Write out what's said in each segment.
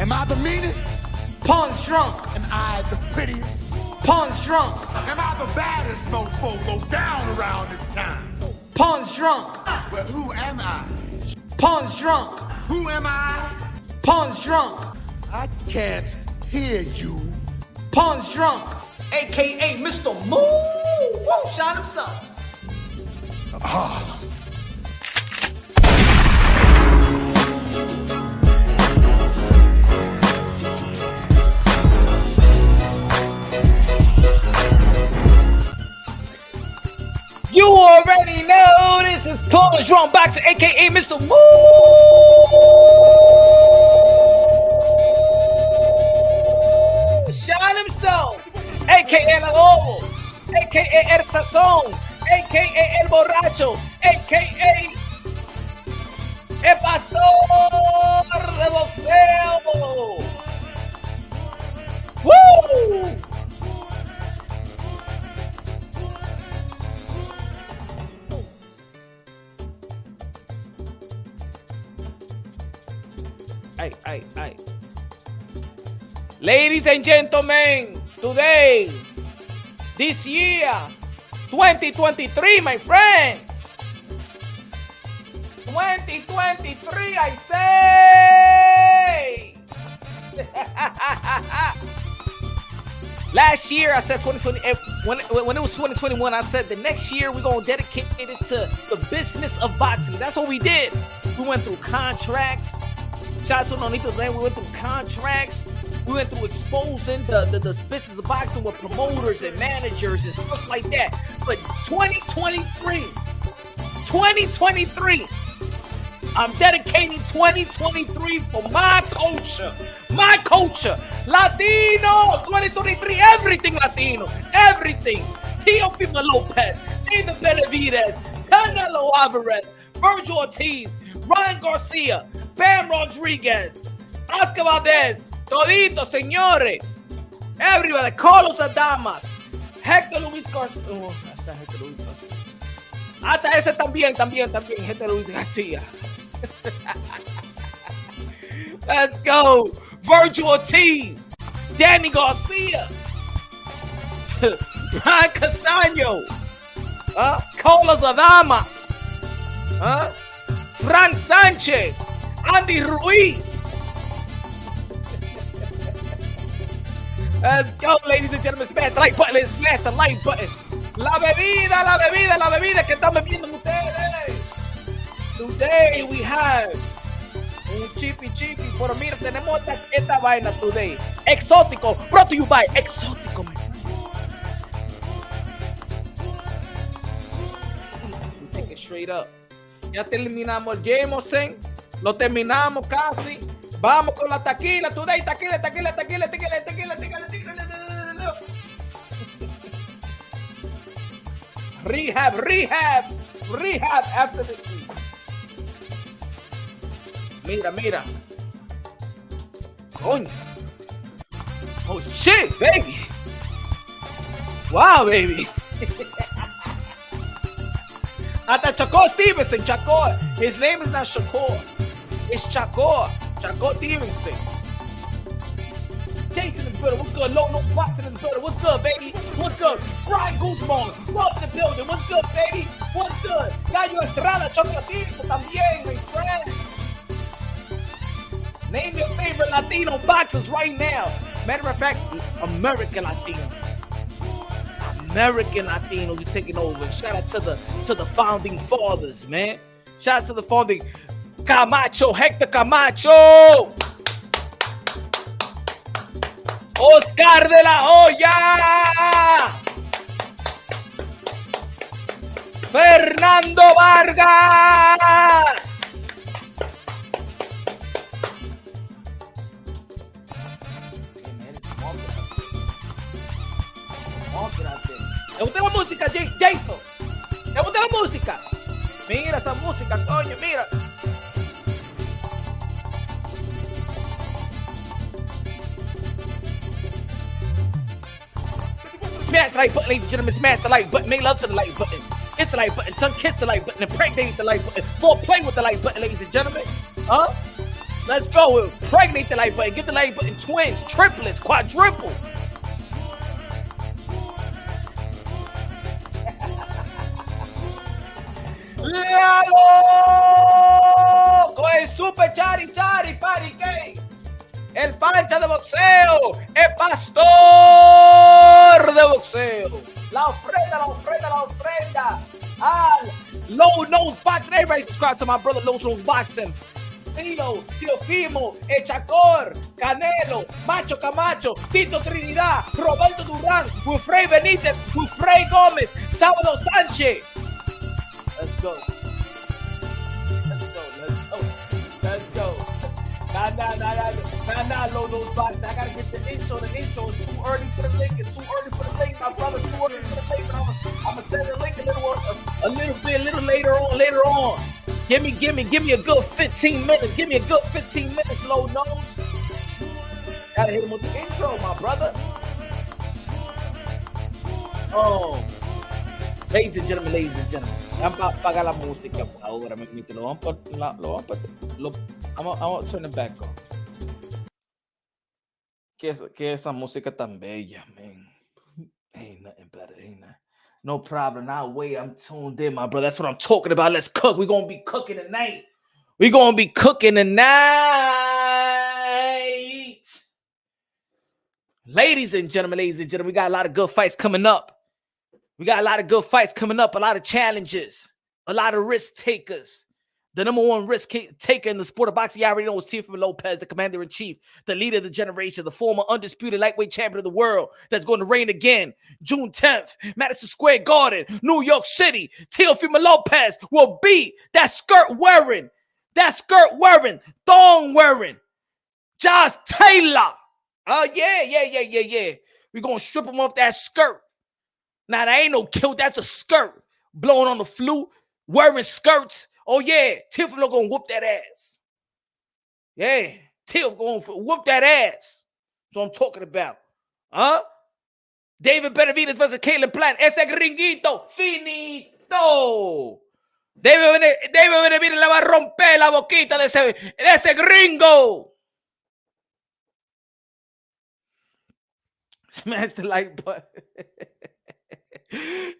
Am I the meanest? Punch drunk. Am I the prettiest? Punch drunk. Am I the baddest mofo go down around this time? Punch drunk. Well, who am I? Punch drunk. Who am I? Punch drunk. I can't hear you. Punch drunk. AKA Mr. Moo. Woo, shot himself. You already know this is Punch Drunk Boxing, aka Mr. Moo. Shot himself, aka El Lobo, aka El Sazón, aka El Borracho, aka El Pastor de Boxeo. Woo! Hey. Ladies and gentlemen, today, this year, 2023, my friends. 2023, I say. Last year, I said 2020. When it was 2021, I said the next year we're going to dedicate it to the business of boxing. That's what we did. We went through contracts. Shout out to Nonito Land. We went through contracts. We went through exposing the business of boxing with promoters and managers and stuff like that. But 2023, I'm dedicating 2023 for my culture. My culture. Latino 2023. Everything Latino. Everything. Teofimo Lopez. David Benavidez. Canelo Alvarez. Virgil Ortiz. Ryan Garcia. Bam Rodriguez, Oscar Valdez, todito, señores. Everybody, Carlos Adamas, Hector Luis Garcia. Hasta ese también, Hector Luis Garcia. Let's go. Virgil Ortiz, Danny Garcia, Brian Castaño, Carlos Adamas, Frank Sanchez, Andy Ruiz. Let's go, ladies and gentlemen. Smash the like button. Let's smash the like button. La bebida que están bebiendo ustedes. Today we have un chipi. Pero mira, tenemos esta vaina today. Exótico. Brought to you by Exótico, my friend. We take it straight up. Ya terminamos el Jameson. Lo terminamos casi. Vamos con la tequila today. Tequila. Rehab after this week. Mira. Coño. Oh shit, baby. Wow, baby. Hasta Shakur Stevenson, Shakur. His name is not Shakur. It's Shakur Stevenson. Jason in the building. What's good? No boxing in the building. What's good, baby? What's good? Brian Guzman. Love the building. What's good, baby? What's good? Gallo Estrada, Chocolatito también, my friend. Name your favorite Latino boxers right now. Matter of fact, American Latino. American Latino is taking over. Shout out to the founding fathers, man. Shout out to the founding Camacho, Hector Camacho. Oscar de la Hoya. Fernando Vargas. ¿Te gusta la música, Jason? ¿Te gusta la música? Mira esa música, coño, mira. Smash the like button, ladies and gentlemen. Smash the like button. Make love to the like button. Kiss the like button. Tongue kiss the like button. Impregnate the like button. Foreplay with the like button, ladies and gentlemen. Let's go. Impregnate the like button. Get the like button. Twins, triplets, quadruple. ¡Léalo! Con el super chari party gay. El pancha de boxeo. El pastor de boxeo. La ofrenda. Low Nose Boxing. Everybody subscribe to my brother Low Nose Boxing. Teofimo, Echacor, Canelo, Macho Camacho, Tito Trinidad, Roberto Durán, Wilfrey Benítez, Wilfrey Gómez, Sábado Sánchez. Let's go. Nah, Low Nose Boxing. I gotta get the intro. The intro is too early for the link. It's too early for the link, my brother. Too early for the link. I'm gonna send the link a little later on. Give me a good 15 minutes. Give me a good 15 minutes, Low Nose. Gotta hit him with the intro, my brother. Oh, ladies and gentlemen. I'm about to apagar la música ahora. I'm gonna turn it back on. ¿Qué esa música tan bella, man? Ain't nothing better, ain't that? No problem. Now wait, I'm tuned in, my brother. That's what I'm talking about. Let's cook. We're gonna be cooking tonight. Ladies and gentlemen, we got a lot of good fights coming up. A lot of challenges, a lot of risk takers. The number one risk taker in the sport of boxing, you already know, is Teofimo Lopez, the commander-in-chief, the leader of the generation, the former undisputed lightweight champion of the world that's going to reign again. June 10th, Madison Square Garden, New York City. Teofimo Lopez will beat that skirt-wearing, thong-wearing, Josh Taylor. Oh, yeah. We're going to strip him off that skirt. Now, that ain't no kilt. That's a skirt. Blowing on the flute, wearing skirts. Oh, yeah. Teofimo going to whoop that ass. Yeah. Teofimo going to whoop that ass. That's what I'm talking about. Huh? David Benavidez versus Caleb Plant. Ese gringuito. Finito. David Benavidez le va a romper la boquita de ese gringo. Smash the like button.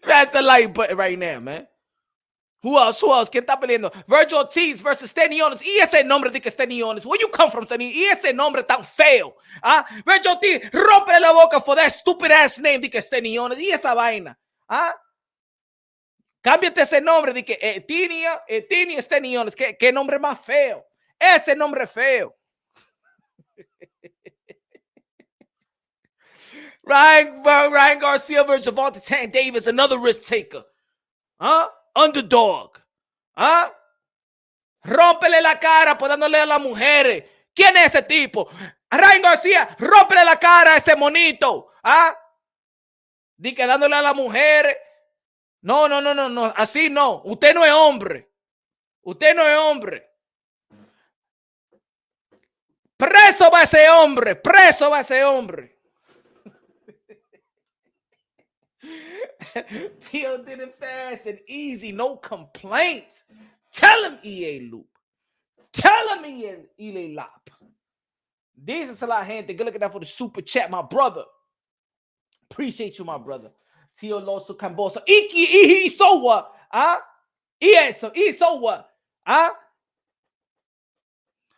Smash the like button right now, man. Who else? ¿Quién está peleando? Virgil Ortiz versus Stenionis. ¿Y ese nombre de que Stenionis? Where you come from, Stenionis? ¿Y ese nombre tan feo? ¿Ah? Virgil Ortiz, rompe la boca for that stupid ass name de que Stenionis. ¿Y esa vaina? ¿Ah? Cámbiate ese nombre de que Etinia Stenionis. ¿Qué nombre más feo? Ese nombre feo. Ryan Garcia versus Javante Tank Davis, another risk taker. ¿Ah? Underdog. ¿Ah? Rómpele la cara por dándole a las mujeres. ¿Quién es ese tipo? Ryan García, rómpele la cara a ese monito. ¿Ah? Di que dándole a las mujeres. No. Así no. Usted no es hombre. Preso va ese hombre. Tio did it fast and easy, no complaints. Tell him, EA Loop. EA Lop. This is a lot of gente. Good looking out for the super chat, my brother. Appreciate you, my brother. Tio Loso Cambosa. So what? Huh? So what? Huh?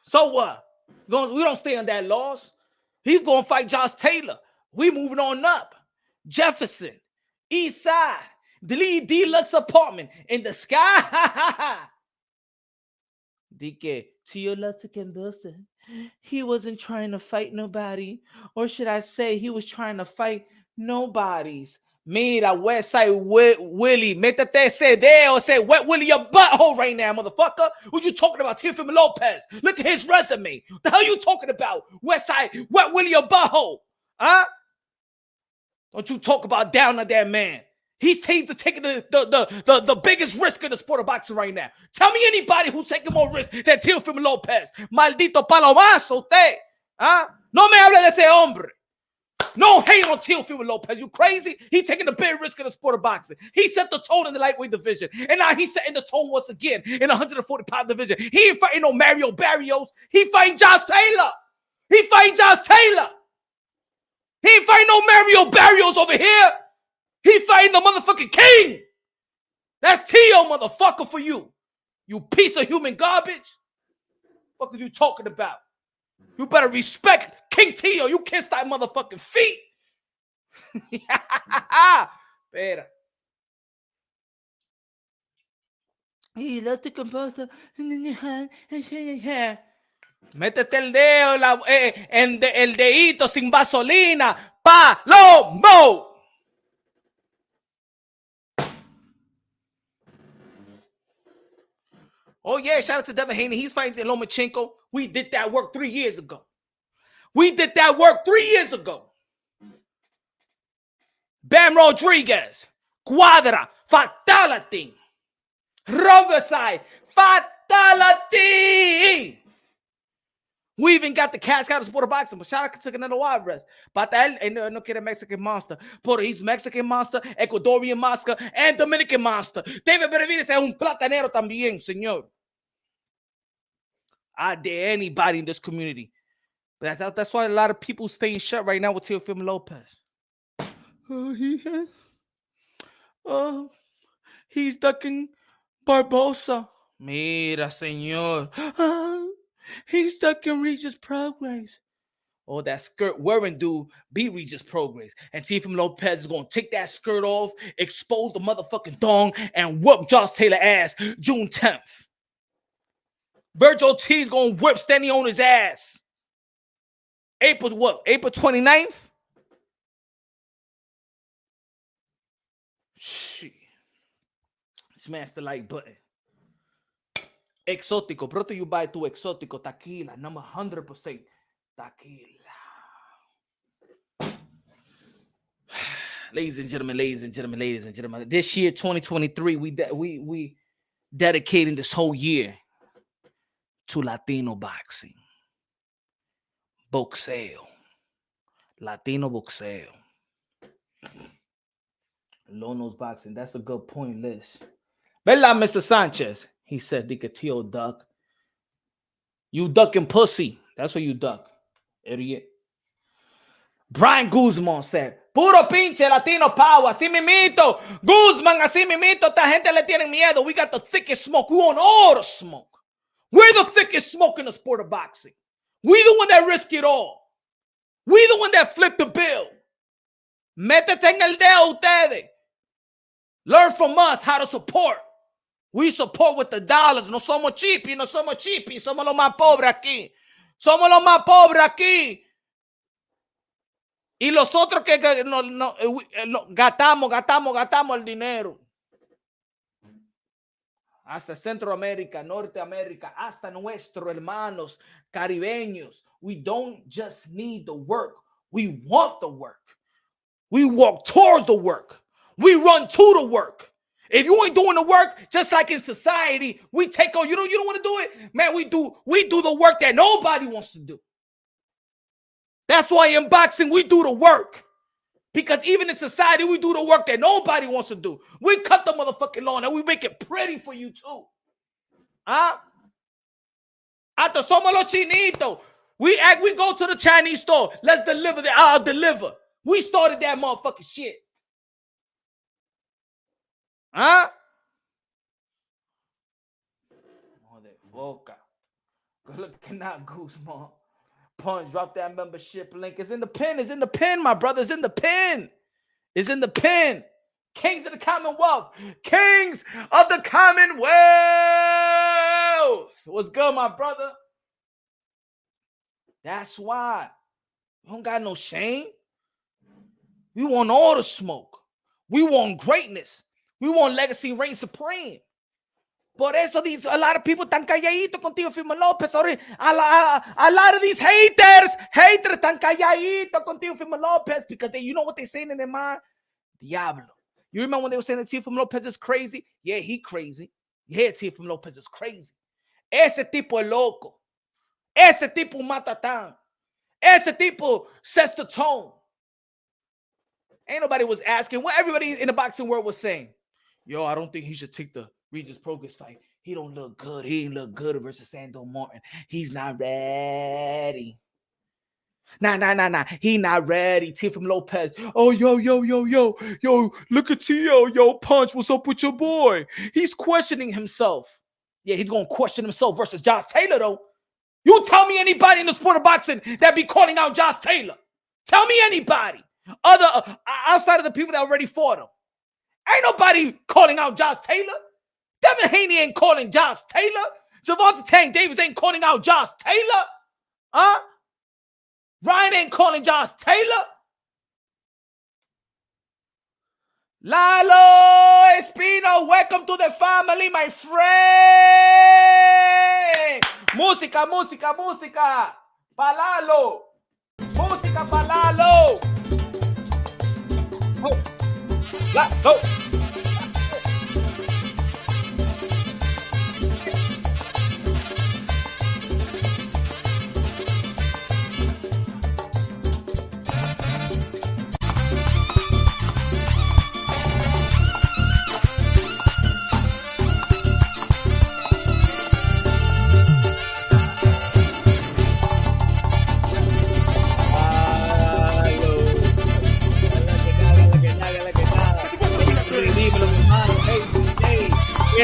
So what? We don't stay on that loss. He's going to fight Josh Taylor. We moving on up. Jefferson. East Side, the lead deluxe apartment in the sky. Dike, Tio Loso, he wasn't trying to fight nobody. Or should I say he was trying to fight nobodies. Mira, Westside Willie, métete ese dedo, say Wet Willie your butthole right now, motherfucker. What you talking about, Teofimo Lopez? Look at his resume. What the hell you talking about? Westside Wet Willie your butthole. Huh? Don't you talk about down on that man. He's taking the biggest risk in the sport of boxing right now. Tell me anybody who's taking more risk than Teofimo Lopez. Maldito palomazo usted. ¿Ah? No me hable de ese hombre. No hate on Teofimo Lopez. You crazy? He taking a big risk in the sport of boxing. He set the tone in the lightweight division. And now he's setting the tone once again in the 140-pound division. He ain't fighting no Mario Barrios. He fighting Josh Taylor. He fighting Josh Taylor. He ain't fighting no Mario Barrios over here. He fighting the motherfucking king. That's Teo, motherfucker, for you. You piece of human garbage. What are you talking about? You better respect King Teo. You kiss that motherfucking feet. Espera. Y la te composta. Métete el dedo, el dedito sin vaselina. Palomo. Oh, yeah, shout out to Devin Haney. He's fighting Lomachenko. We did that work 3 years ago. Bam Rodriguez. Cuadra. Fatality. Riverside. Fatality. We even got the cash out of sport of boxing, but shout out to Canelo Alvarez. But él no quiere Mexican monster, pero he's Mexican monster, Ecuadorian monster, and Dominican monster. David Benavidez es un platanero también, señor. I dare anybody in this community. But that's why a lot of people staying shut right now with Teofimo Lopez. He's ducking Barbosa. Mira, señor. He's ducking Regis Progress. Oh, that skirt wearing dude be Regis Progress. And Teofimo Lopez is going to take that skirt off, expose the motherfucking thong, and whoop Josh Taylor ass June 10th. Virgil T's going to whip Stanley on his ass. April 29th? Shit. Smash the like button. Exótico. Pronto you buy tu exótico. Tequila. Number 100%. Tequila. Ladies and gentlemen. This year, 2023, we dedicating this whole year to Latino boxing. Boxeo. Latino boxeo. Lonos boxing. That's a good point, Liz. Bella, Mr. Sanchez. He said, Dicatio duck. You ducking pussy. That's what you duck. Idiot. Brian Guzman said, puro pinche Latino power. Así mimito. Guzman, así mimito. Esta gente le tienen miedo. We got the thickest smoke. We want all the smoke. We're the thickest smoke in the sport of boxing. We the one that risk it all. We the one that flip the bill. Métete en el dedo ustedes. Learn from us how to support. We support with the dollars. No somos cheapy. Somos los más pobres aquí. Y los otros que gastamos el dinero. Hasta Centroamérica, Norteamérica, hasta nuestros hermanos caribeños. We don't just need the work. We want the work. We walk towards the work. We run to the work. If you ain't doing the work, just like in society, we take on. You don't want to do it, man. We do the work that nobody wants to do. That's why in boxing we do the work, because even in society we do the work that nobody wants to do. We cut the motherfucking lawn and we make it pretty for you too. Hasta somos los chinitos. We go to the Chinese store. Let's deliver that. I'll deliver. We started that motherfucking shit. Motherfucker. Good looking out, Guzman. Punch, drop that membership link. It's in the pin, my brother. It's in the pin. Kings of the Commonwealth. Kings of the Commonwealth. What's good, my brother? That's why. We don't got no shame. We want all the smoke. We want greatness. We want legacy reign supreme. Por eso a lot of people están calladitos con Teofimo Lopez. Sorry. A lot of these haters están calladitos con Teofimo Lopez because you know what they're saying in their mind? Diablo. You remember when they were saying that Teofimo Lopez is crazy? Yeah, he crazy. Yeah, Teofimo Lopez is crazy. Ese tipo es loco. Ese tipo matatán. Ese tipo sets the tone. Ain't nobody was asking what everybody in the boxing world was saying. Yo, I don't think he should take the Regis Progress fight. He don't look good. He ain't look good versus Sando Martin. He's not ready. Nah. He not ready. Teofimo Lopez. Oh, yo. Look at Tio. Yo, Punch. What's up with your boy? He's questioning himself. Yeah, he's going to question himself versus Josh Taylor, though. You tell me anybody in the sport of boxing that be calling out Josh Taylor. Tell me anybody. Other outside of the people that already fought him. Ain't nobody calling out Josh Taylor. Devin Haney ain't calling Josh Taylor. Javante Tank Davis ain't calling out Josh Taylor. Huh? Ryan ain't calling Josh Taylor. Lalo Espino, welcome to the family, my friend. Música. Palalo. Música palalo. Oh. Oh.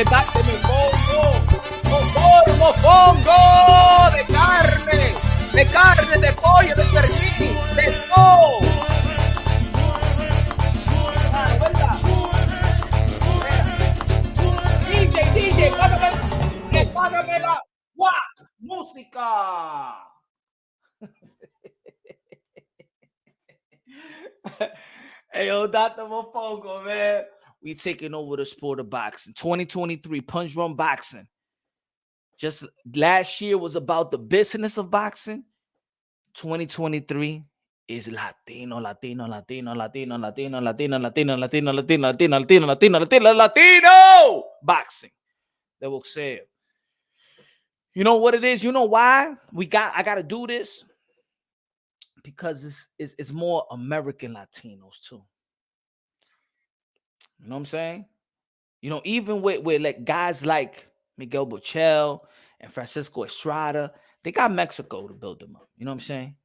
Dáteme mofongo de carne, de pollo, de pernil, de todo. DJ, págame la música. Hey, yo, Dr. Mofongo, man. We taking over the sport of boxing. 2023, Punch Run Boxing. Just last year was about the business of boxing. 2023 is Latino boxing. They will say, you know what it is? You know why I gotta do this? Because it's more American Latinos too. You know what I'm saying? You know, even with like guys like Miguel Buchel and Francisco Estrada, they got Mexico to build them up. You know what I'm saying?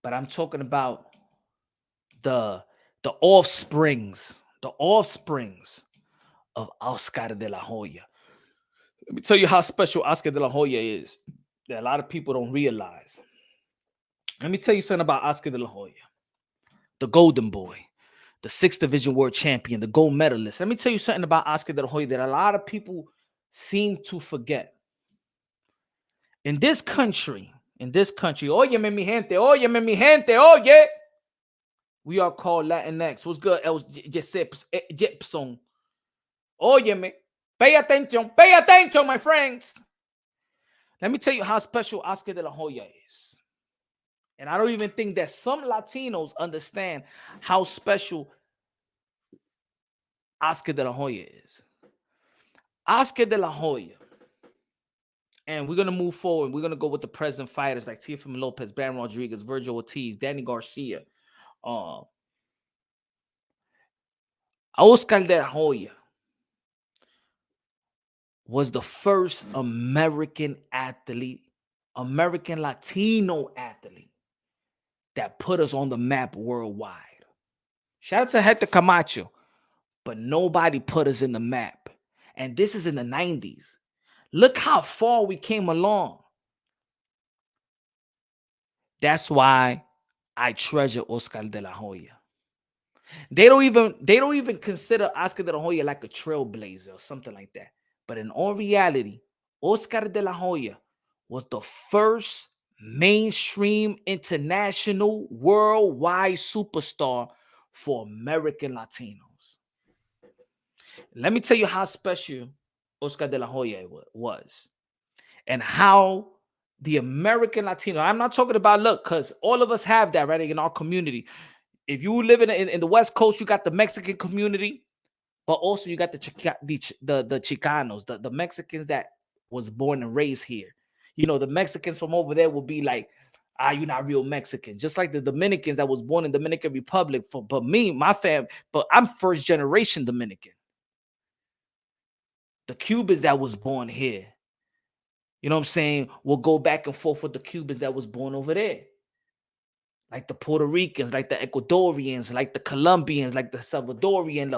But I'm talking about the offsprings of Oscar de la Hoya. Let me tell you how special Oscar de la Hoya is that a lot of people don't realize. Let me tell you something about Oscar de la Hoya, the Golden Boy, the 6th Division World Champion, the gold medalist. Let me tell you something about Oscar de la Hoya that a lot of people seem to forget. In this country, óyeme mi gente, oye. We are called Latinx. What's good, El Gypsum? Óyeme. Pay attention, my friends. Let me tell you how special Oscar de la Hoya is. And I don't even think that some Latinos understand how special Oscar de la Hoya is. Oscar de la Hoya. And we're going to move forward. We're going to go with the present fighters like Teofimo Lopez, Baron Rodriguez, Virgil Ortiz, Danny Garcia. Oscar de la Hoya was the first American Latino athlete that put us on the map worldwide. Shout out to Hector Camacho, but nobody put us in the map. And this is in the 90s. Look how far we came along. That's why I treasure Oscar de la Hoya. They don't even consider Oscar de la Hoya like a trailblazer or something like that. But in all reality, Oscar de la Hoya was the first mainstream, international, worldwide superstar for American Latinos. Let me tell you how special Oscar de la Hoya was and how the American Latino, I'm not talking about, look, because all of us have that, right, in our community. If you live in the West Coast, you got the Mexican community, but also you got the Chicanos, the Mexicans that was born and raised here. You know, the Mexicans from over there will be like, you're not real Mexican. Just like the Dominicans that was born in Dominican Republic. But me, my fam, but I'm first generation Dominican. The Cubans that was born here, you know what I'm saying, will go back and forth with the Cubans that was born over there. Like the Puerto Ricans, like the Ecuadorians, like the Colombians, like the Salvadorian,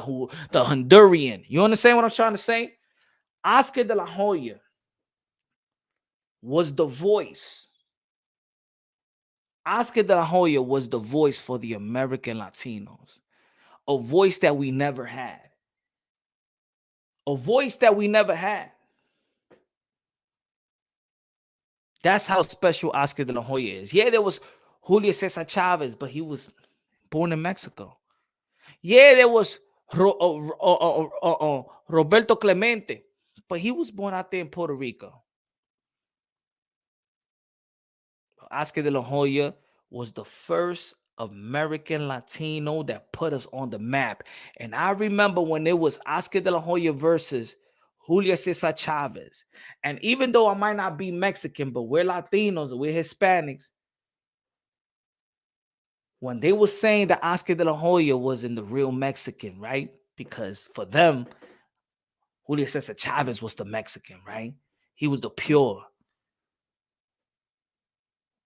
the Honduran. You understand what I'm trying to say? Oscar de la Hoya was the voice. Oscar de la Hoya was the voice for the American Latinos. A voice that we never had. A voice that we never had. That's how special Oscar de la Hoya is. Yeah, there was Julio Cesar Chavez, but he was born in Mexico. Yeah, there was Roberto Clemente, but he was born out there in Puerto Rico. Oscar de la Hoya was the first American Latino that put us on the map. And I remember when it was Oscar de la Hoya versus Julio Cesar Chavez. And even though I might not be Mexican, but we're Latinos, we're Hispanics. When they were saying that Oscar de la Hoya wasn't the real Mexican, right? Because for them, Julio Cesar Chavez was the Mexican, right? He was the pure.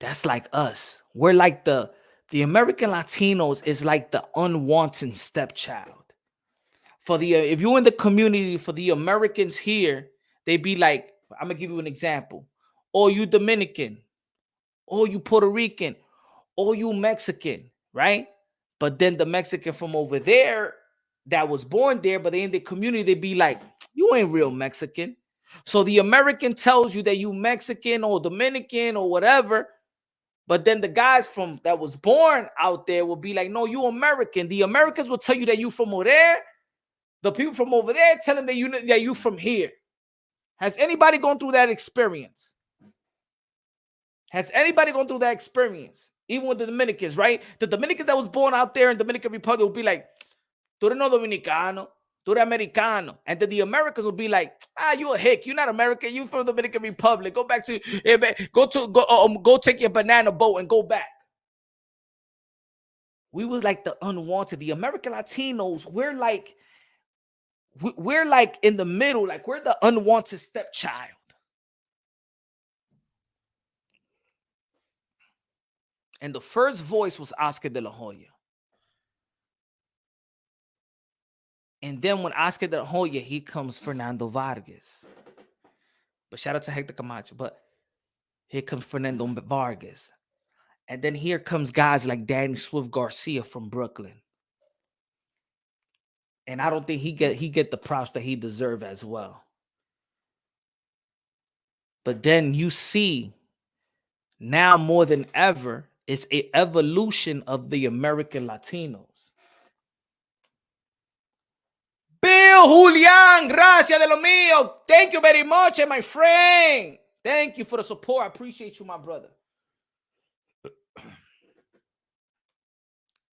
That's like us. We're like the American Latinos is like the unwanted stepchild. For the if you're in the community, for the Americans here, they be like, I'm gonna give you an example. Oh, you Dominican, oh, you Puerto Rican, oh, you Mexican, right? But then the Mexican from over there that was born there, but they in the community, they be like, you ain't real Mexican. So the American tells you that you Mexican or Dominican or whatever. But then the guys from that was born out there will be like, no, you American. The Americans will tell you that you from over there. The people from over there tell them that you from here. Has anybody gone through that experience? Has anybody gone through that experience? Even with the Dominicans, right? The Dominicans that was born out there in Dominican Republic will be like, tú eres no dominicano, tú eres americano. And then the Americans will be like, you a hick. You're not American. You from the Dominican Republic. Go back to, go take your banana boat and go back. We was like the unwanted. The American Latinos, we're like in the middle. Like we're the unwanted stepchild. And the first voice was Oscar de la Hoya. And then when Oscar de la Hoya, he comes Fernando Vargas. But shout out to Hector Camacho. But here comes Fernando Vargas. And then here comes guys like Danny Swift Garcia from Brooklyn. And I don't think he get the props that he deserves as well. But then you see now more than ever, it's an evolution of the American Latinos. Bill Julian, gracias de lo mío. Thank you very much, my friend. Thank you for the support. I appreciate you, my brother.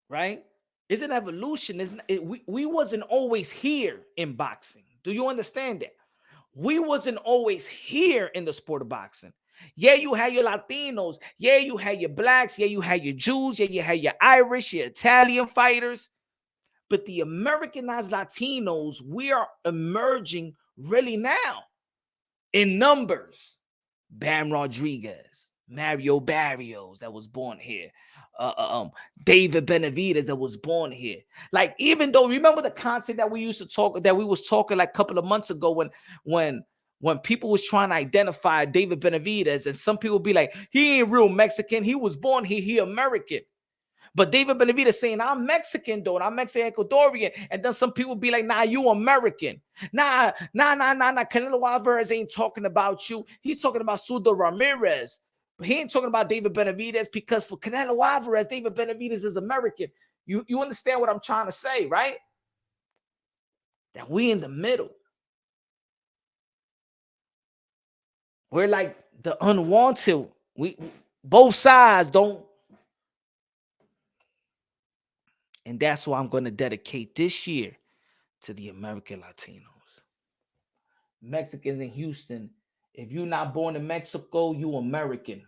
Right? It's an evolution. We wasn't always here in boxing. Do you understand that? We wasn't always here in the sport of boxing. Yeah, you had your Latinos. Yeah, you had your blacks. Yeah, you had your Jews. Yeah, you had your Irish, your Italian fighters. But the Americanized Latinos, we are emerging really now in numbers. Bam Rodriguez, Mario Barrios that was born here. David Benavidez that was born here. Like, even though, remember the content that we used to talk, that we was talking like a couple of months ago when people was trying to identify David Benavidez, and some people be like, he ain't real Mexican. He was born here. He American. But David Benavidez saying, I'm Mexican, though. I'm Mexican Ecuadorian. And then some people be like, nah, you American. Nah. Canelo Alvarez ain't talking about you. He's talking about Sudo Ramirez. But he ain't talking about David Benavidez, because for Canelo Alvarez, David Benavidez is American. You understand what I'm trying to say, right? That we in the middle. We're like the unwanted. We both sides don't. And that's why I'm going to dedicate this year to the American Latinos. Mexicans in Houston, if you're not born in Mexico, you American.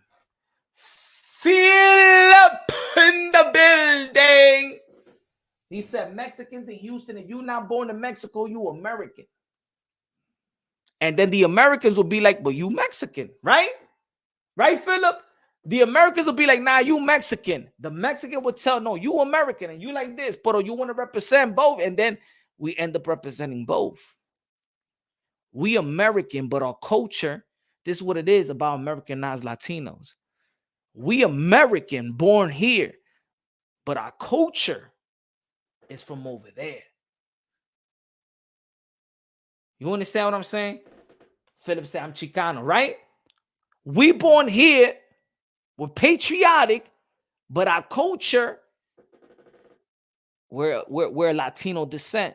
Philip in the building. He said, Mexicans in Houston, if you're not born in Mexico, you American. And then the Americans will be like, but you Mexican, right? Right, Philip? The Americans will be like, nah, you Mexican. The Mexican will tell, no, you American, and you like this, but you want to represent both. And then we end up representing both. We American, but our culture, this is what it is about Americanized Latinos. We American, born here, but our culture is from over there. You understand what I'm saying? Philip said, I'm Chicano, right? We born here, we're patriotic, but our culture, we're Latino descent.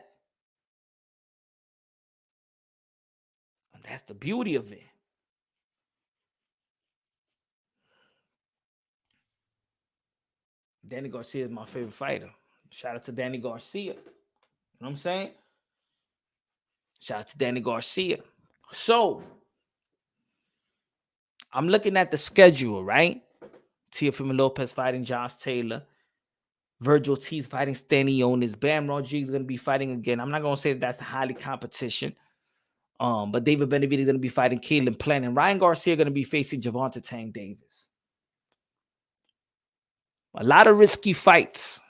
And that's the beauty of it. Danny Garcia is my favorite fighter. Shout out to Danny Garcia. You know what I'm saying? Shout out to Danny Garcia. So, I'm looking at the schedule, right? Teofimo Lopez fighting Josh Taylor. Virgil Ortiz fighting Stanionis. Bam Rodriguez is going to be fighting again. I'm not going to say that that's the highly competition. But David Benavidez is going to be fighting Caleb Plant. And Ryan Garcia going to be facing Gervonta Tank Davis. A lot of risky fights.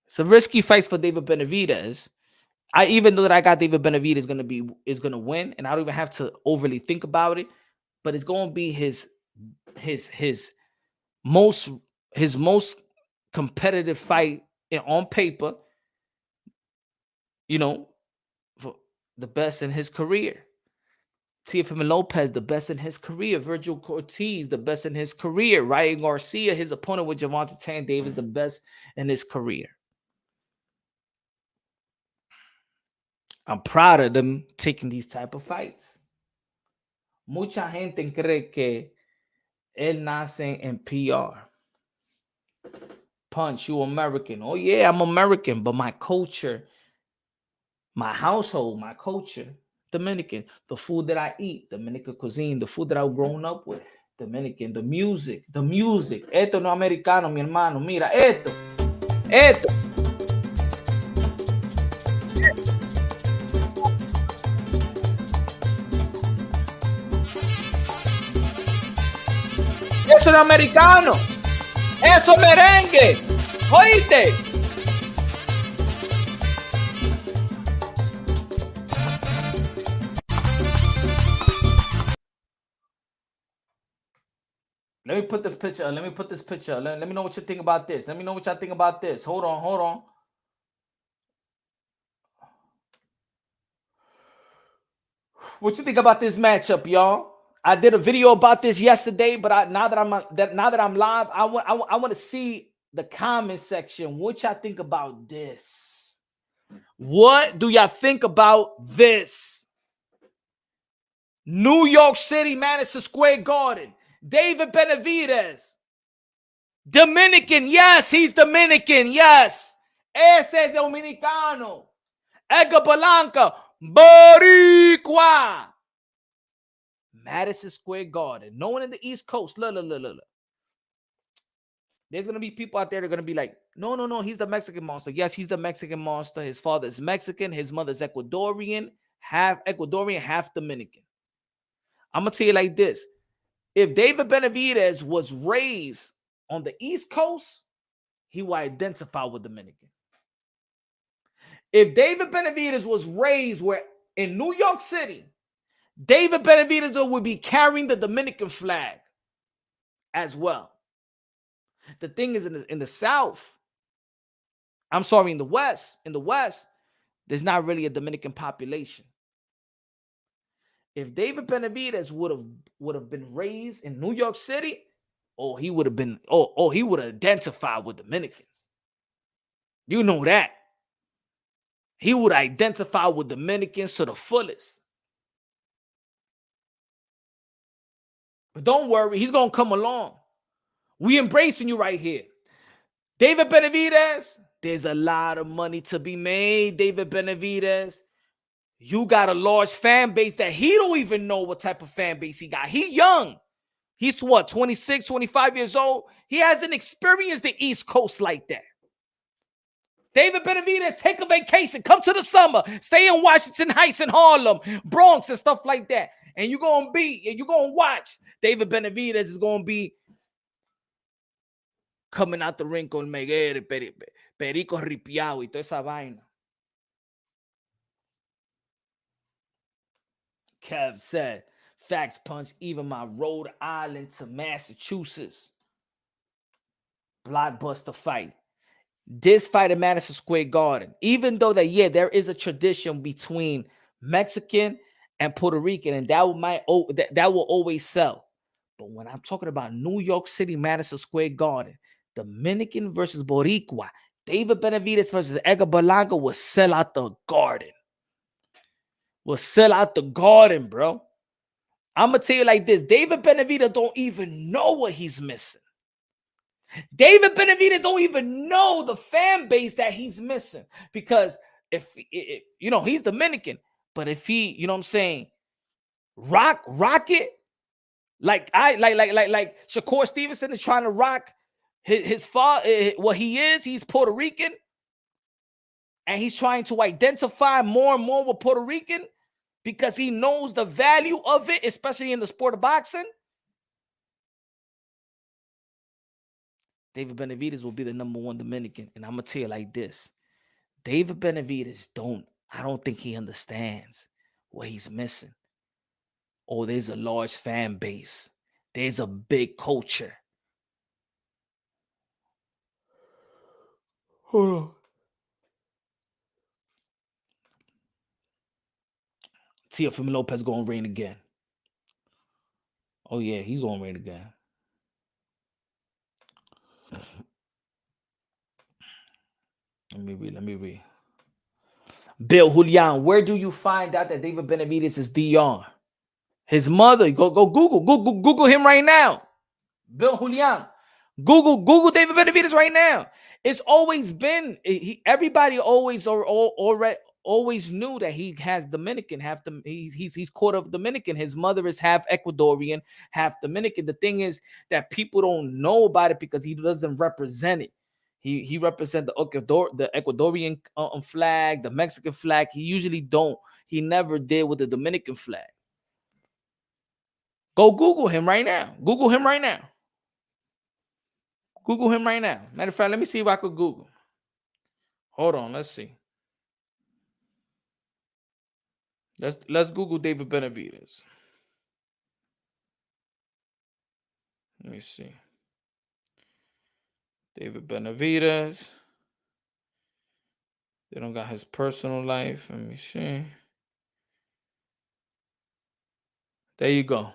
Some risky fights for David Benavidez. I even know that I got David Benavidez is gonna win, and I don't even have to overly think about it. But it's gonna be his most competitive fight on paper. You know, for the best in his career. Teofimo Lopez, the best in his career. Virgil Ortiz, the best in his career. Ryan Garcia, his opponent with Gervonta Tank Davis, the best in his career. I'm proud of them taking these type of fights. Mucha gente cree que él nace en PR. Punch, you American. Oh yeah, I'm American, but my culture, my household, my culture, Dominican. The food that I eat, Dominican cuisine. The food that I've grown up with, Dominican. The music. Esto no americano, mi hermano. Mira, esto. Eso es americano. Eso es merengue. ¿Oíste? Let me put this picture. Let me know what you think about this. Hold on. What you think about this matchup, y'all? I did a video about this yesterday, but now that I'm live, I want to see the comment section. What y'all think about this? What do y'all think about this? New York City, Madison Square Garden. David Benavidez. Dominican. Yes, he's Dominican. Yes. Ese Dominicano. Edgar Blanca. Boricua. Madison Square Garden. No one in the East Coast. Look. There's going to be people out there that are going to be like, no, he's the Mexican monster. Yes, he's the Mexican monster. His father is Mexican. His mother's Ecuadorian, half Dominican. I'm going to tell you like this. If David Benavidez was raised on the East Coast, he will identify with Dominican. If David Benavidez was raised in New York City, David Benavidez would be carrying the Dominican flag as well. The thing is, in the South, in the West, there's not really a Dominican population. If David Benavidez would have been raised in New York City, he would have identified with Dominicans. You know that. He would identify with Dominicans to the fullest. But don't worry, he's going to come along. We embracing you right here. David Benavidez, there's a lot of money to be made, David Benavidez. You got a large fan base that he don't even know what type of fan base he got. He young. He's what, 26, 25 years old? He hasn't experienced the East Coast like that. David Benavidez, take a vacation, come to the summer, stay in Washington Heights and Harlem, Bronx and stuff like that. And you're going to watch David Benavidez is going to be coming out the ring con Meguer, Perico Ripiao y toda esa vaina. Kev said, facts punch, even my Rhode Island to Massachusetts. Blockbuster fight. This fight at Madison Square Garden, even though that, there is a tradition between Mexican and Puerto Rican, and that will always sell. But when I'm talking about New York City, Madison Square Garden, Dominican versus Boricua, David Benavidez versus Edgar Berlanga will sell out the garden. Bro. I'm going to tell you like this. David Benavidez don't even know what he's missing. David Benavidez don't even know the fan base that he's missing. Because if he's Dominican, but if he, you know what I'm saying, rock it, like Shakur Stevenson is trying to rock his father, what he's Puerto Rican, and he's trying to identify more and more with Puerto Rican because he knows the value of it, especially in the sport of boxing. David Benavidez will be the #1 Dominican. And I'm going to tell you like this. David Benavidez I don't think he understands what he's missing. Oh, there's a large fan base. There's a big culture. Hold on. Teofimo Lopez going to reign again. Oh, yeah, he's going to reign again. Let me read. Bill Julian, where do you find out that David Benavidez is DR? His mother. Go Google him right now. Bill Julian. Google David Benavidez right now. It's always been everybody always knew that he has Dominican, he's quarter of Dominican. His mother is half Ecuadorian, half Dominican. The thing is that people don't know about it because he doesn't represent it. He represents the Ecuadorian flag, the Mexican flag. He never did with the Dominican flag. Go Google him right now. Google him right now. Matter of fact, let me see if I could Google. Hold on, let's see. Let's Google David Benavidez. Let me see. David Benavidez. They don't got his personal life. Let me see. There you go.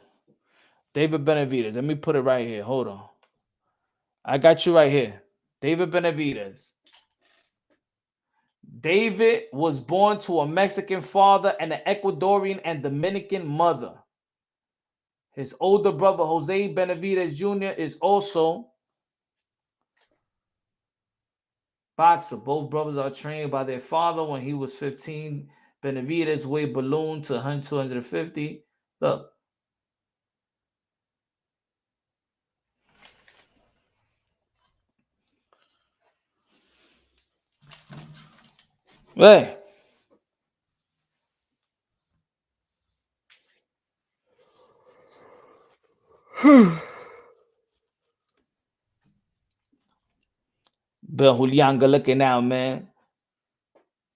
David Benavidez. Let me put it right here. Hold on. I got you right here. David Benavidez. David was born to a Mexican father and an Ecuadorian and Dominican mother. His older brother, Jose Benavidez Jr., is also boxer. Both brothers are trained by their father. When he was 15, Benavidez weighed balloon to 250. Look. Hey. Bill Julian, good looking now, man.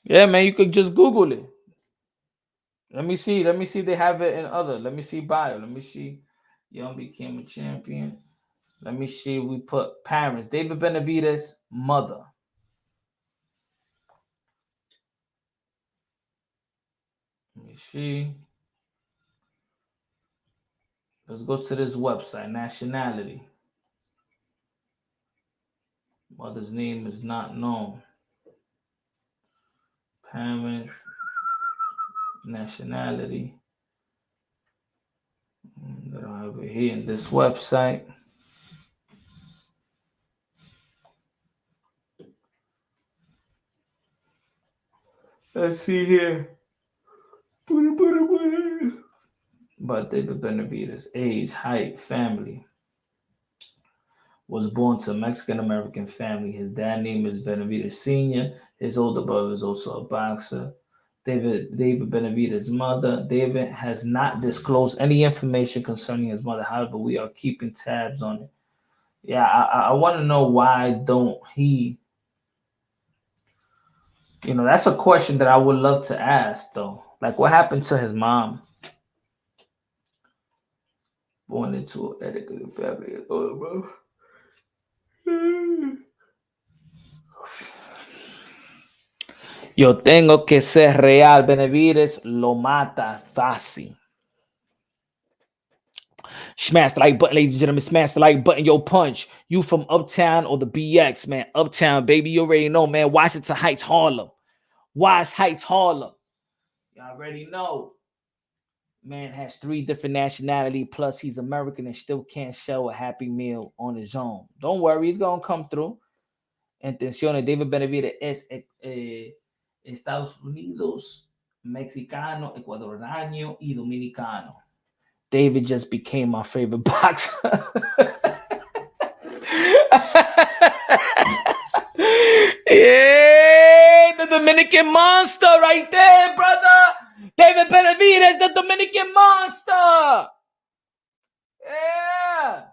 Yeah, man, you could just Google it. Let me see if they have it in other. Let me see bio. Let me see. Young became a champion. Let me see if we put parents. David Benavidez, mother. Let me see. Let's go to this website. Nationality. Mother's name is not known. Parent. Nationality. I don't have it here in this website. Let's see here. But David Benavidez, age, height, family. Was born to a Mexican American family. His dad name is Benavidez Sr. His older brother is also a boxer. David Benavidez's mother. David has not disclosed any information concerning his mother. However, we are keeping tabs on it. Yeah, I want to know why don't he? That's a question that I would love to ask though. Like, what happened to his mom? Born into an etiquette family. Oh, bro. Yo tengo que ser real. Benavidez lo mata fácil. Smash the like button, ladies and gentlemen. Smash the like button. Yo, Punch. You from Uptown or the BX, man? Uptown, baby. You already know, man. Washington Heights, Harlem. Wash Heights, Harlem. Y'all already know. Man has 3 different nationality. Plus, he's American and still can't sell a Happy Meal on his own. Don't worry. He's going to come through. Atención, David Benavidez es Estados Unidos, mexicano, ecuadoriano y dominicano. David just became my favorite boxer. Yeah, the Dominican monster right there, brother. David Benavidez, the Dominican monster. Yeah.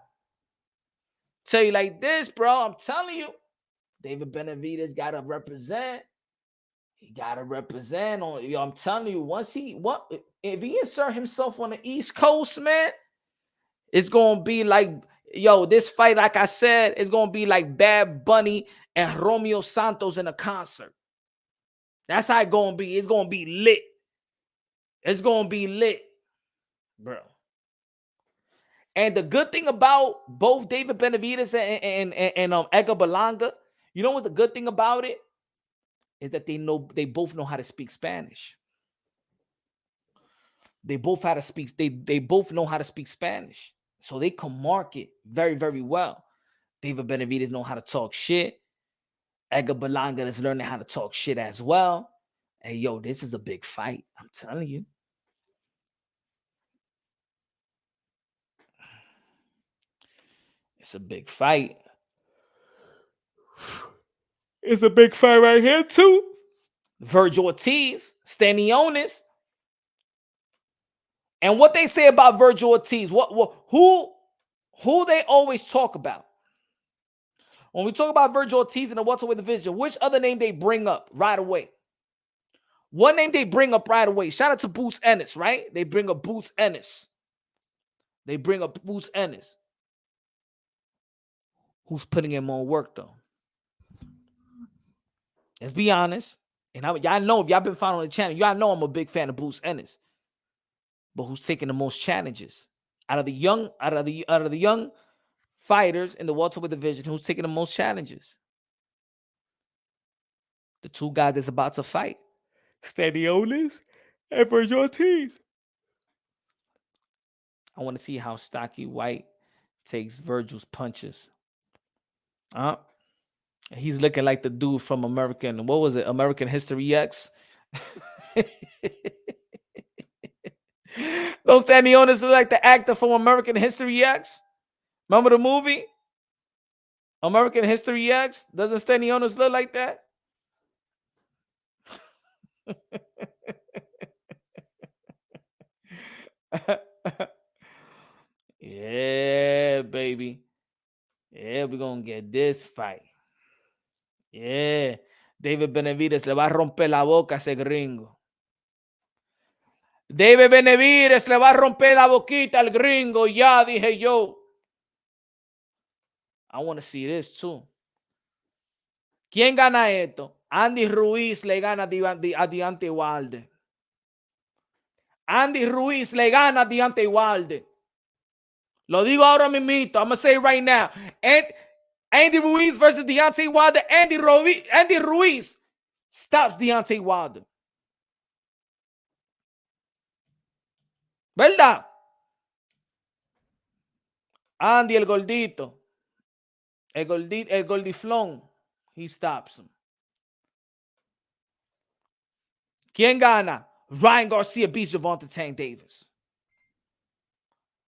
Tell you like this, bro. I'm telling you, David Benavidez gotta represent. He gotta represent on. I'm telling you, if he insert himself on the East Coast, man, it's gonna be like, this fight, like I said, it's gonna be like Bad Bunny and Romeo Santos in a concert. That's how it's gonna be. It's gonna be lit. It's gonna be lit, bro. And the good thing about both David Benavidez and Edgar Berlanga, you know what the good thing about it is that they both know how to speak Spanish. They both know how to speak Spanish. So they can market very, very well. David Benavidez know how to talk shit. Edgar Berlanga is learning how to talk shit as well. Hey, this is a big fight. I'm telling you. It's a big fight. It's a big fight right here, too. Virgil Ortiz, Stanionis. And what they say about Virgil Ortiz, who they always talk about. When we talk about Virgil Ortiz in the welterweight division, which other name they bring up right away? One name they bring up right away. Shout out to Boots Ennis, right? They bring up Boots Ennis. Who's putting in more work, though? Let's be honest. And y'all know, if y'all been following the channel, y'all know I'm a big fan of Boots Ennis. But who's taking the most challenges? Out of the young fighters in the welterweight division, who's taking the most challenges? The 2 guys that's about to fight. Stanionis and Virgil Ortiz. I want to see how Stocky White takes Virgil's punches. He's looking like the dude from American History X? Those Stanionis look like the actor from American History X. Remember the movie? American History X? Doesn't Stanionis look like that? Yeah, baby. Yeah, we're going to get this fight. Yeah. David Benavidez le va a romper la boca a ese gringo. David Benavidez le va a romper la boquita al gringo. Ya dije yo. I want to see this too. ¿Quién gana esto? Andy Ruiz le gana a Deontay Wilder. Andy Ruiz le gana a Deontay Wilder. Lo digo ahora mismito. I'm going to say it right now. Andy Ruiz versus Deontay Wilder. Andy Ruiz stops Deontay Wilder. ¿Verdad? Andy el gordito. El gordiflón. He stops him. ¿Quién gana? Ryan Garcia beats Gervonta Tank Davis.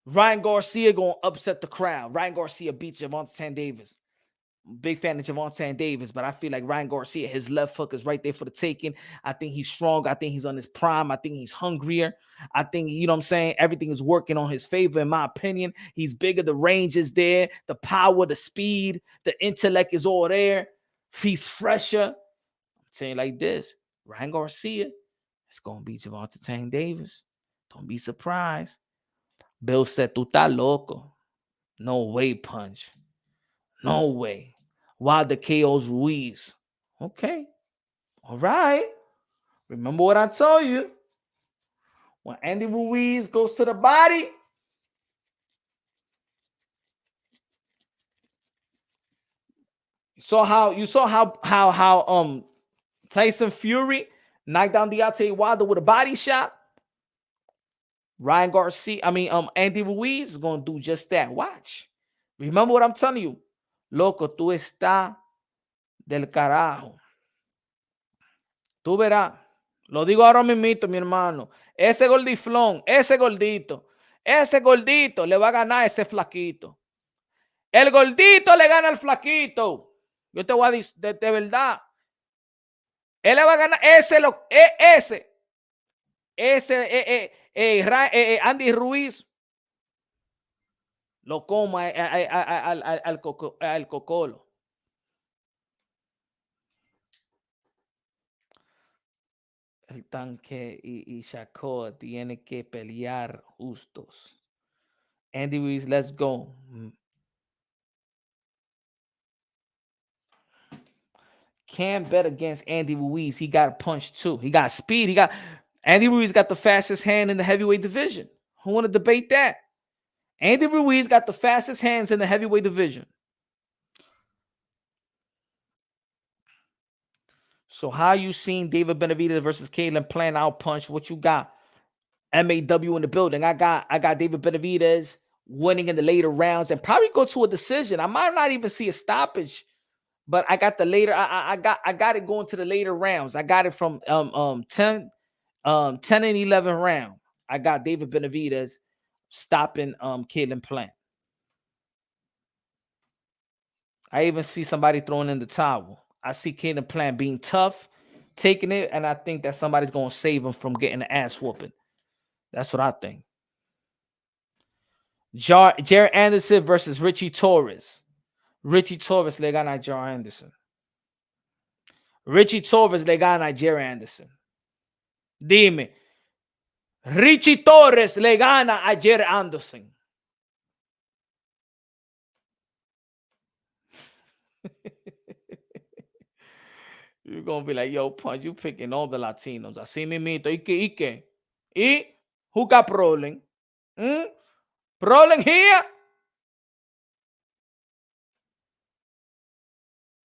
Ryan Garcia gonna upset the crowd. Ryan Garcia beats Gervonta Tank Davis. Big fan of Gervonta Tank Davis, but I feel like Ryan Garcia, his left hook is right there for the taking. I think he's strong. I think he's on his prime. I think he's hungrier. I think, you know what I'm saying, everything is working on his favor, in my opinion. He's bigger. The range is there. The power, the speed, the intellect is all there. He's fresher. I'm saying like this, Ryan Garcia is going to beat Gervonta Tank Davis. Don't be surprised. Bill said, tú estás loco. No way, Punch. No way. Wilder KOs Ruiz. Okay. All right. Remember what I told you. When Andy Ruiz goes to the body, you saw how Tyson Fury knocked down Deontay Wilder with a body shot. Andy Ruiz is going to do just that. Watch. Remember what I'm telling you. Loco, tú estás del carajo. Tú verás. Lo digo ahora mismo, mi hermano. Ese gordiflón, ese gordito le va a ganar a ese flaquito. El gordito le gana al flaquito. Yo te voy a decir, de verdad. Él le va a ganar Andy Ruiz lo coma al cocolo. El tanque y Shakur tiene que pelear justos. Andy Ruiz, let's go. Can't bet against Andy Ruiz. He got a punch too. He got speed. Andy Ruiz got the fastest hand in the heavyweight division. Who want to debate that? Andy Ruiz got the fastest hands in the heavyweight division. So how you seen David Benavidez versus Caleb Plant out punch? What you got? MAW in the building. I got David Benavidez winning in the later rounds and probably go to a decision. I might not even see a stoppage, but I got the later. I got it going to the later rounds. I got it from 10 and 11 round. I got David Benavidez stopping Caleb Plant. I even see somebody throwing in the towel. I see Caleb Plant being tough, taking it, and I think that somebody's going to save him from getting an ass whooping. That's what I think. Jared Anderson versus Richie Torres. Richie Torres le gana a Jared Anderson. Richie Torres le gana a Jared Anderson. Dime. Richie Torres le gana a Jared Anderson. You're going to be like, yo, Punch, you picking all the Latinos. Así mimito. ¿Y qué? ¿Y? Who got problem? Problem here?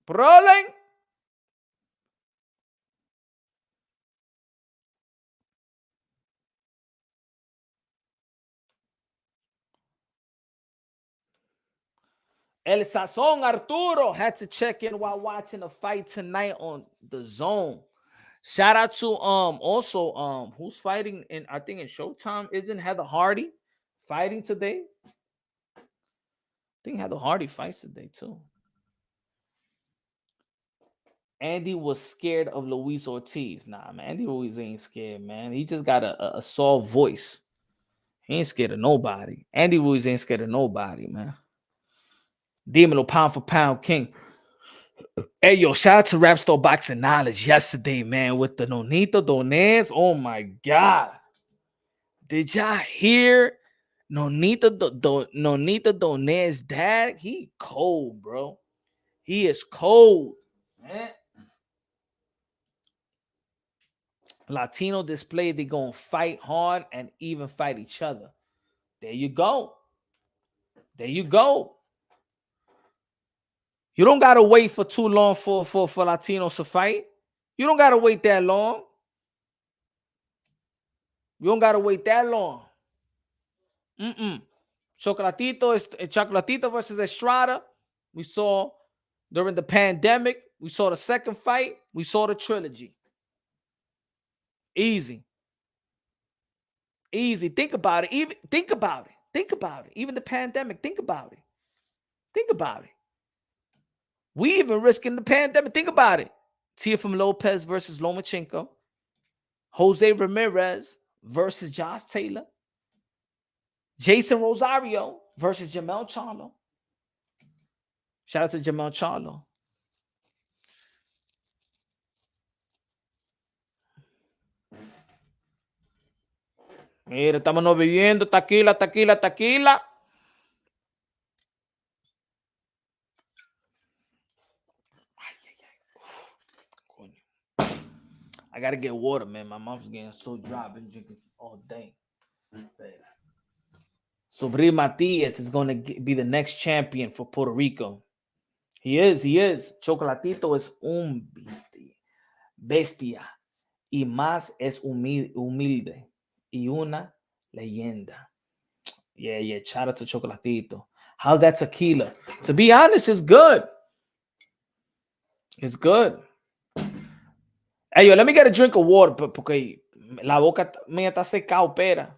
Problem? El Sazón Arturo had to check in while watching the fight tonight on the Zone. Shout out to also who's fighting in, I think in Showtime. Isn't Heather Hardy fighting today? I think Heather Hardy fights today too. Andy was scared of Luis Ortiz. Nah, man, Andy Ruiz ain't scared, man. He just got a soft voice. He ain't scared of nobody. Andy Ruiz ain't scared of nobody, man. Dímelo, pound for pound king. Hey, yo, shout out to Rap Store Boxing Knowledge yesterday, man, with the Nonito Donez. Oh, my God. Did y'all hear Nonito Donez dad? He cold, bro. He is cold, man. Latino display, they going to fight hard and even fight each other. There you go. There you go. You don't got to wait for too long for Latinos to fight. You don't got to wait that long. You don't got to wait that long. Chocolatito versus Estrada. We saw during the pandemic. We saw the second fight. We saw the trilogy. Easy. Easy. Think about it. Think about it. Think about it. Even the pandemic. Think about it. Think about it. We even risking the pandemic. Think about it. Teofimo Lopez versus Lomachenko. Jose Ramirez versus Josh Taylor. Jason Rosario versus Jamel Charlo. Shout out to Jamel Charlo. Mira, estamos no bebiendo tequila. I gotta get water, man. My mouth's getting so dry. I've been drinking all day. So Bri Matias is going to be the next champion for Puerto Rico. He is. Chocolatito es un bestia. Y más es humilde. Y una leyenda. Yeah. Shout out to Chocolatito. How's that tequila? To be honest, it's good. It's good. Hey, yo, let me get a drink of water porque la boca mía está seca, opera.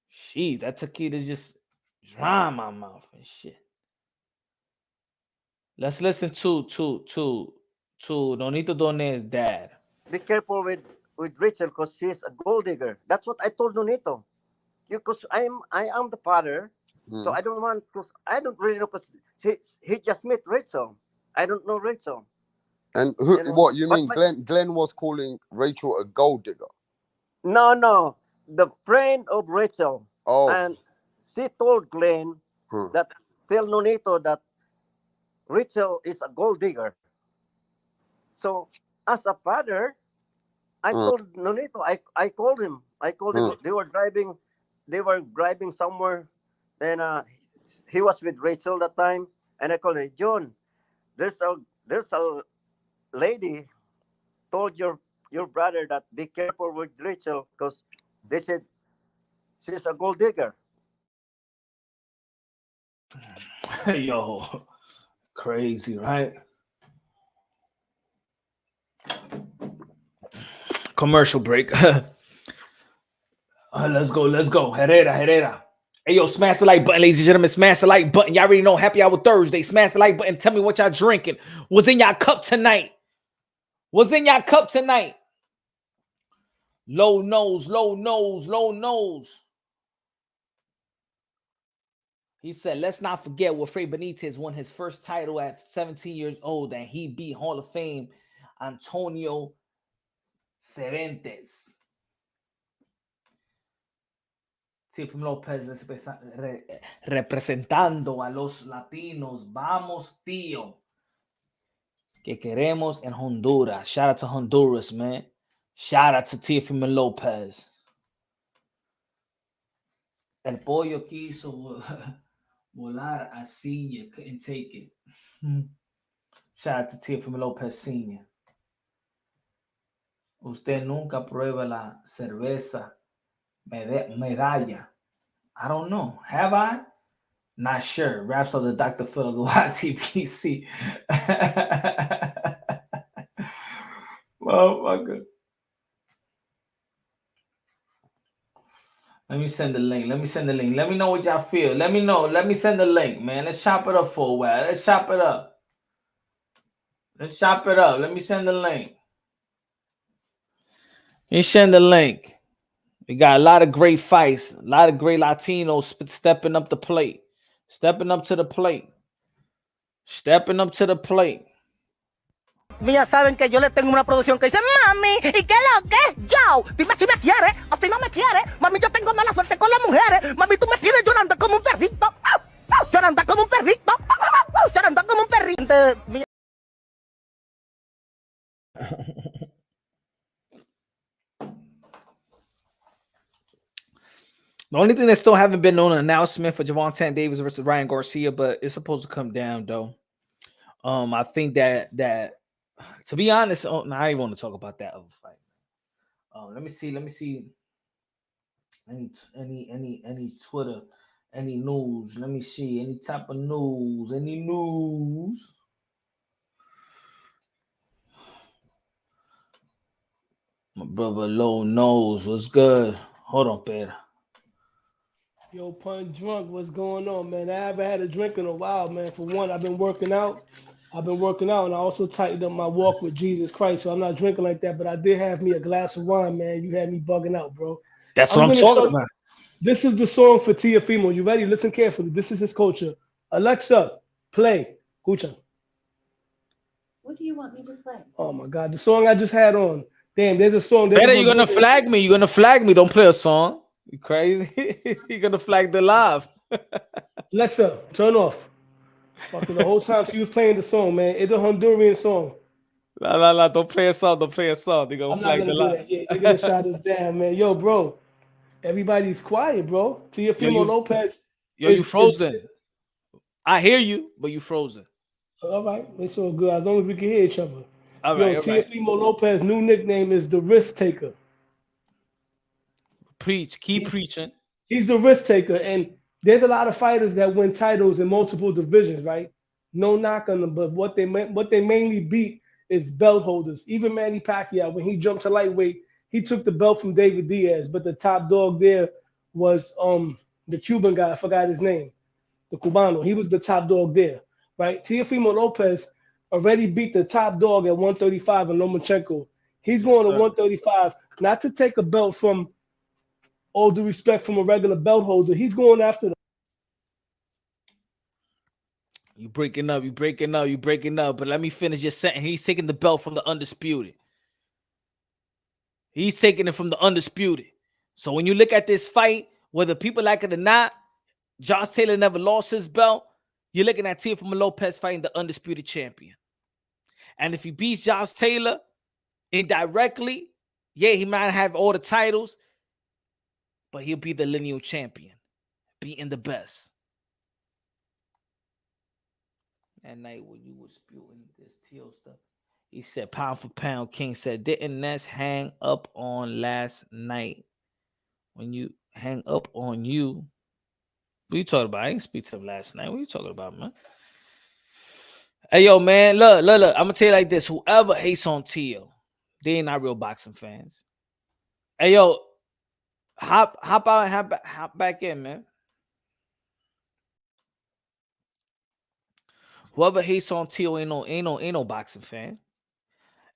Gee, that tequila just dry my mouth and shit. Let's listen to Nonito Done's dad. Be careful with Rachel because she's a gold digger. That's what I told Nonito. Because I am the father, so I don't want, because I don't really know, because he just met Rachel. I don't know Rachel. And who? You know, what you mean? Glenn was calling Rachel a gold digger. No, the friend of Rachel. Oh, and she told Glenn that tell Nonito that Rachel is a gold digger. So as a father, I told Nonito. I called him. They were driving somewhere, and he was with Rachel that time. And I called him, John. There's a lady told your brother that be careful with Rachel because they said she's a gold digger. Yo, crazy, right? Commercial break. Let's go. Herrera. Hey, yo, smash the like button, ladies and gentlemen. Smash the like button. Y'all already know Happy Hour Thursday. Smash the like button. Tell me what y'all drinking. What's in y'all cup tonight? Low nose. He said, let's not forget what Frey Benitez won his first title at 17 years old, and he beat Hall of Fame Antonio Cervantes. Teofimo Lopez representando a los latinos. Vamos, tío. Que queremos en Honduras. Shout out to Honduras, man. Shout out to Teofimo Lopez. El pollo quiso volar a Senior. Couldn't take it. Shout out to Teofimo Lopez Senior. Usted nunca prueba la cerveza medalla. I don't know. Have I? Not sure. Raps of the Dr. Phil of the YTPC. Motherfucker. Let me send the link. Let me know what y'all feel. Let me know. Let me send the link, man. Let's chop it up for a while. Let's chop it up. Let me send the link. We got a lot of great fights, a lot of great Latinos stepping up to the plate. Mía, saben que yo le tengo una producción que dice, mami, ¿y qué lo que? Yo, dime si me quieres o si no me quieres. Mami, yo tengo mala suerte con las mujeres. Mami, tú me tienes llorando como un perrito. Llorando como un perrito. Llorando como un perrito. The only thing that still haven't been known an announcement for Gervonta Davis versus Ryan Garcia, but it's supposed to come down though. I think that to be honest, I don't even want to talk about that other fight. Let me see. Any Twitter, any news. Let me see. Any type of news. Any news. My brother Low knows what's good. Hold on, Peter. Yo, Pun Drunk, what's going on, man? I haven't had a drink in a while, man. For one, I've been working out. And I also tightened up my walk with Jesus Christ, so I'm not drinking like that. But I did have me a glass of wine, man. You had me bugging out, bro. That's what I'm I'm gonna show talking you. about. This is the song for Teofimo. You ready? Listen carefully. This is his culture. Alexa, play. Escucha. What do you want me to play? Oh my God, the song I just had on. Damn, there's a song. There's a Better, you're gonna Honduran. flag me. You're gonna flag me. Don't play a song. You crazy? You're gonna flag the live. Alexa, turn off. Fucking the whole time she was playing the song, man. It's a Honduran song. La. Don't play a song. Don't play a song. They're gonna I'm not flag the gonna do that. Yeah, they're gonna live. shut us down, man. Yo, bro, everybody's quiet, bro. yo, Teofimo you Lopez you is frozen. I hear you, but you frozen. all right. It's all good as long as we can hear each other. All Yo, right, all right. Teofimo Lopez' new nickname is the Risk Taker. Preach. Keep He, preaching. he's the risk taker, and there's a lot of fighters that win titles in multiple divisions, right? No knock on them, but what they mainly beat is belt holders. Even Manny Pacquiao, when he jumped to lightweight, he took the belt from David Diaz, but the top dog there was the Cuban guy. I forgot his name, the Cubano. He was the top dog there, right? Teofimo Lopez already beat the top dog at 135 in Lomachenko. He's Yes, going to sir. 135, not to take a belt from all due respect from a regular belt holder. He's going after the You breaking up. You breaking up. You breaking up. But let me finish your sentence. He's taking the belt from the undisputed. He's taking it from the undisputed. So when you look at this fight, whether people like it or not, Josh Taylor never lost his belt. You're looking at Teofimo Lopez fighting the undisputed champion. And if he beats Josh Taylor indirectly, yeah, he might have all the titles, but he'll be the lineal champion, beating the best. That night when you were spewing this Teal stuff, he said, pound for pound, King said, didn't Ness hang up on last night? When you hang up on you, what you talking about? I didn't speak to him last night. What you talking about, man? Hey, yo, man, look. I'm gonna tell you like this: whoever hates on Tio, they ain't not real boxing fans. Hey, yo, hop out and hop back in, man. Whoever hates on Tio ain't no boxing fan.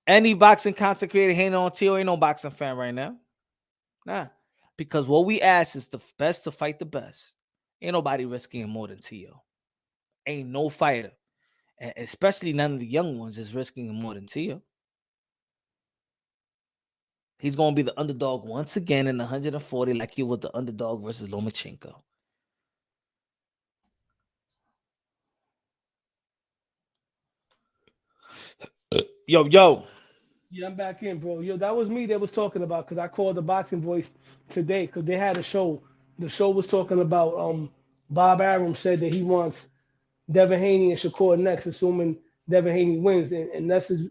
Any boxing content creator hating on Tio ain't no boxing fan right now. Nah, because what we ask is the best to fight the best. Ain't nobody risking it more than Tio. Ain't no fighter, and especially none of the young ones, is risking it more than Tio. He's gonna be the underdog once again in 140, like he was the underdog versus Lomachenko. Yo. Yeah, I'm back in, bro. Yo, that was me that was talking about because I called the boxing voice today because they had a show. The show was talking about Bob Arum said that he wants Devin Haney and Shakur next, assuming Devin Haney wins. And Ness's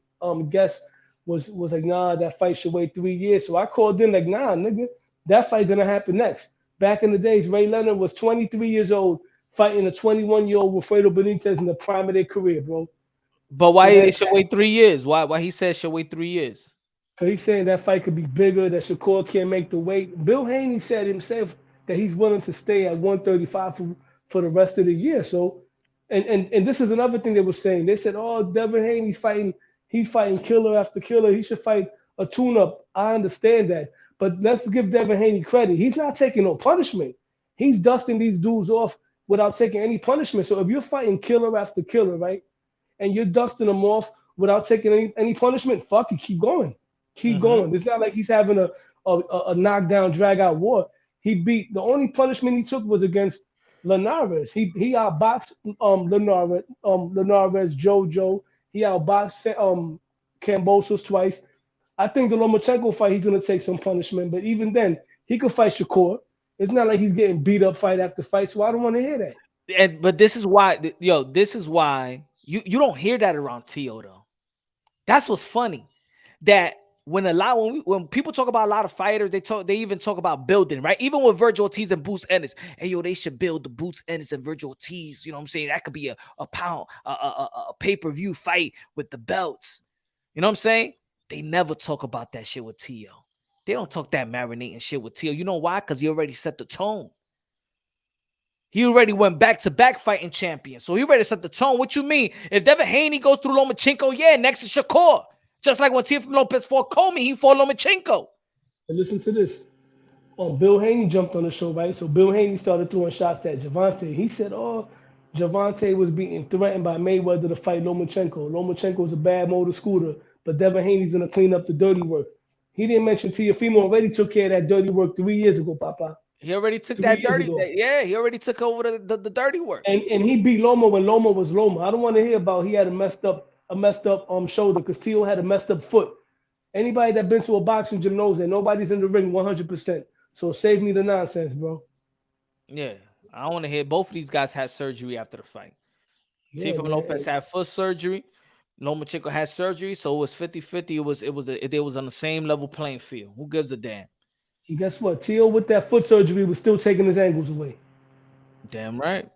guest was like, nah, that fight should wait 3 years. So I called in like, nah, nigga, that fight gonna happen next. Back in the days, Ray Leonard was 23 years old fighting a 21-year-old Wilfredo Benitez in the prime of their career, bro. But So why that it should wait 3 years? Why he said should wait 3 years? because he's saying that fight could be bigger, that Shakur can't make the weight. Bill Haney said himself that he's willing to stay at 135 for the rest of the year. So, and this is another thing they were saying. They said, oh, Devin Haney's fighting, he's fighting killer after killer. He should fight a tune-up. I understand that. But let's give Devin Haney credit. He's not taking no punishment. He's dusting these dudes off without taking any punishment. So if you're fighting killer after killer, right, and you're dusting them off without taking any punishment, fuck you, keep going. Keep going. It's not like he's having a knockdown, drag out war. He beat the only punishment he took was against Linares. He outboxed Linares, JoJo. He outboxed Kambosos twice. I think the Lomachenko fight he's gonna take some punishment, but even then he could fight Shakur. It's not like he's getting beat up fight after fight, so I don't want to hear that. But this is why, this is why you don't hear that around Tio though. That's what's funny. That when people talk about a lot of fighters, they even talk about building, right? Even with Virgil Ortiz and Boots Ennis. Hey, yo, they should build the Boots Ennis and Virgil Ortiz. You know what I'm saying? That could be a pay-per-view fight with the belts. You know what I'm saying? They never talk about that shit with Tio. They don't talk that marinating shit with Tio. You know why? Because he already set the tone. he already went back-to-back fighting champion. So he ready to set the tone. What you mean? If Devin Haney goes through Lomachenko, yeah, next is Shakur. Just like when Teofimo Lopez fought Comey, he fought Lomachenko. And listen to this. Bill Haney jumped on the show, right? So Bill Haney started throwing shots at Javante. He said, Javante was being threatened by Mayweather to fight Lomachenko. Lomachenko was a bad motor scooter, but Devin Haney's going to clean up the dirty work. He didn't mention Teofimo already took care of that dirty work 3 years ago, Papa. He already took that dirty. Yeah, he already took over the dirty work. And he beat Loma when Loma was Loma. I don't want to hear about he had a messed up shoulder because Teo had a messed up foot. Anybody that been to a boxing gym knows that nobody's in the ring 100%. So save me the nonsense, bro. Yeah, I don't want to hear. Both of these guys had surgery after the fight. Yeah, Teofimo Lopez had foot surgery. Lomachenko had surgery, so it was 50-50. They was on the same level playing field. Who gives a damn? And guess what? Teo with that foot surgery was still taking his angles away. Damn right.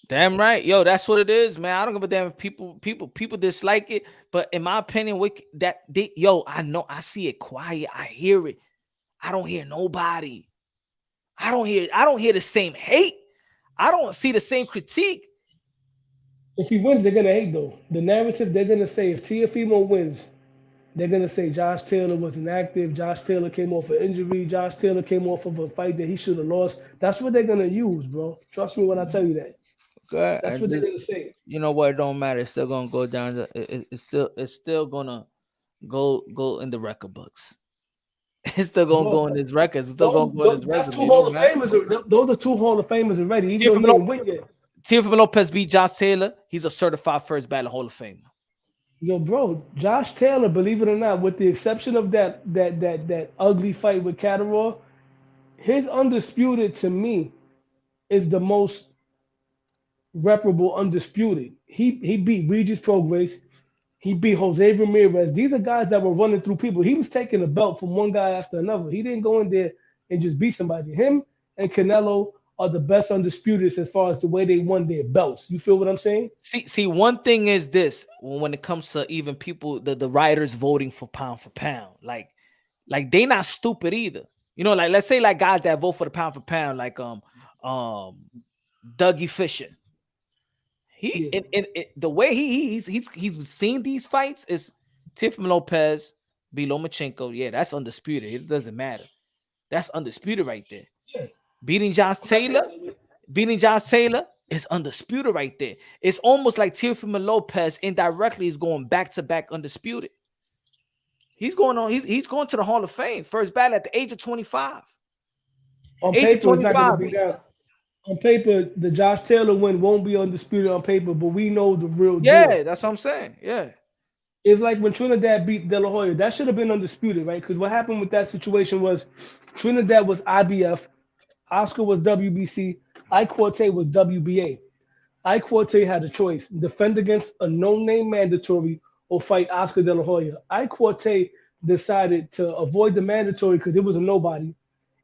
Damn right. Yo, that's what it is, man. I don't give a damn if people dislike it. But in my opinion, I know I see it quiet. I hear it. I don't hear nobody. I don't hear the same hate. I don't see the same critique. If he wins, they're gonna hate though. The narrative they're gonna say if Teofimo wins, they're gonna say Josh Taylor was inactive. Josh Taylor came off an injury. Josh Taylor came off of a fight that he should have lost. That's what they're gonna use, bro. Trust me when I tell you that. Good. That's what they're gonna say. You know what? It don't matter. It's still gonna go down. It's still gonna go in the record books. It's still gonna go in his records. It's still gonna go in his resume. Those are two Hall of Famers already. Even though he didn't win yet. Teofimo Lopez beat Josh Taylor. He's a certified first ballot Hall of Famer. Yo, bro, Josh Taylor, believe it or not, with the exception of that ugly fight with Catterall, his undisputed to me is the most reparable undisputed. He beat Regis Prograis. He beat Jose Ramirez. These are guys that were running through people. He was taking a belt from one guy after another. He didn't go in there and just beat somebody. Him and Canelo are the best undisputed as far as the way they won their belts. You feel what I'm saying? See, one thing is this: when it comes to even people, the writers voting for pound, like they not stupid either. You know, like let's say like guys that vote for the pound for pound, like Dougie Fisher. The way he's seen these fights is Teofimo Lopez beat Lomachenko. Yeah, that's undisputed. It doesn't matter. That's undisputed right there. Yeah. Beating Josh Taylor is undisputed right there. It's almost like Teofimo Lopez indirectly is going back-to-back undisputed. He's going to the Hall of Fame. First battle at the age of 25. On paper, it's not going to be that. On paper, the Josh Taylor win won't be undisputed on paper, but we know the real deal. Yeah, that's what I'm saying. Yeah. It's like when Trinidad beat De La Hoya. That should have been undisputed, right? Because what happened with that situation was Trinidad was IBF, Oscar was WBC, Iquarte was WBA. Iquarte had a choice: defend against a no-name mandatory or fight Oscar De La Hoya. Iquarte decided to avoid the mandatory because it was a nobody,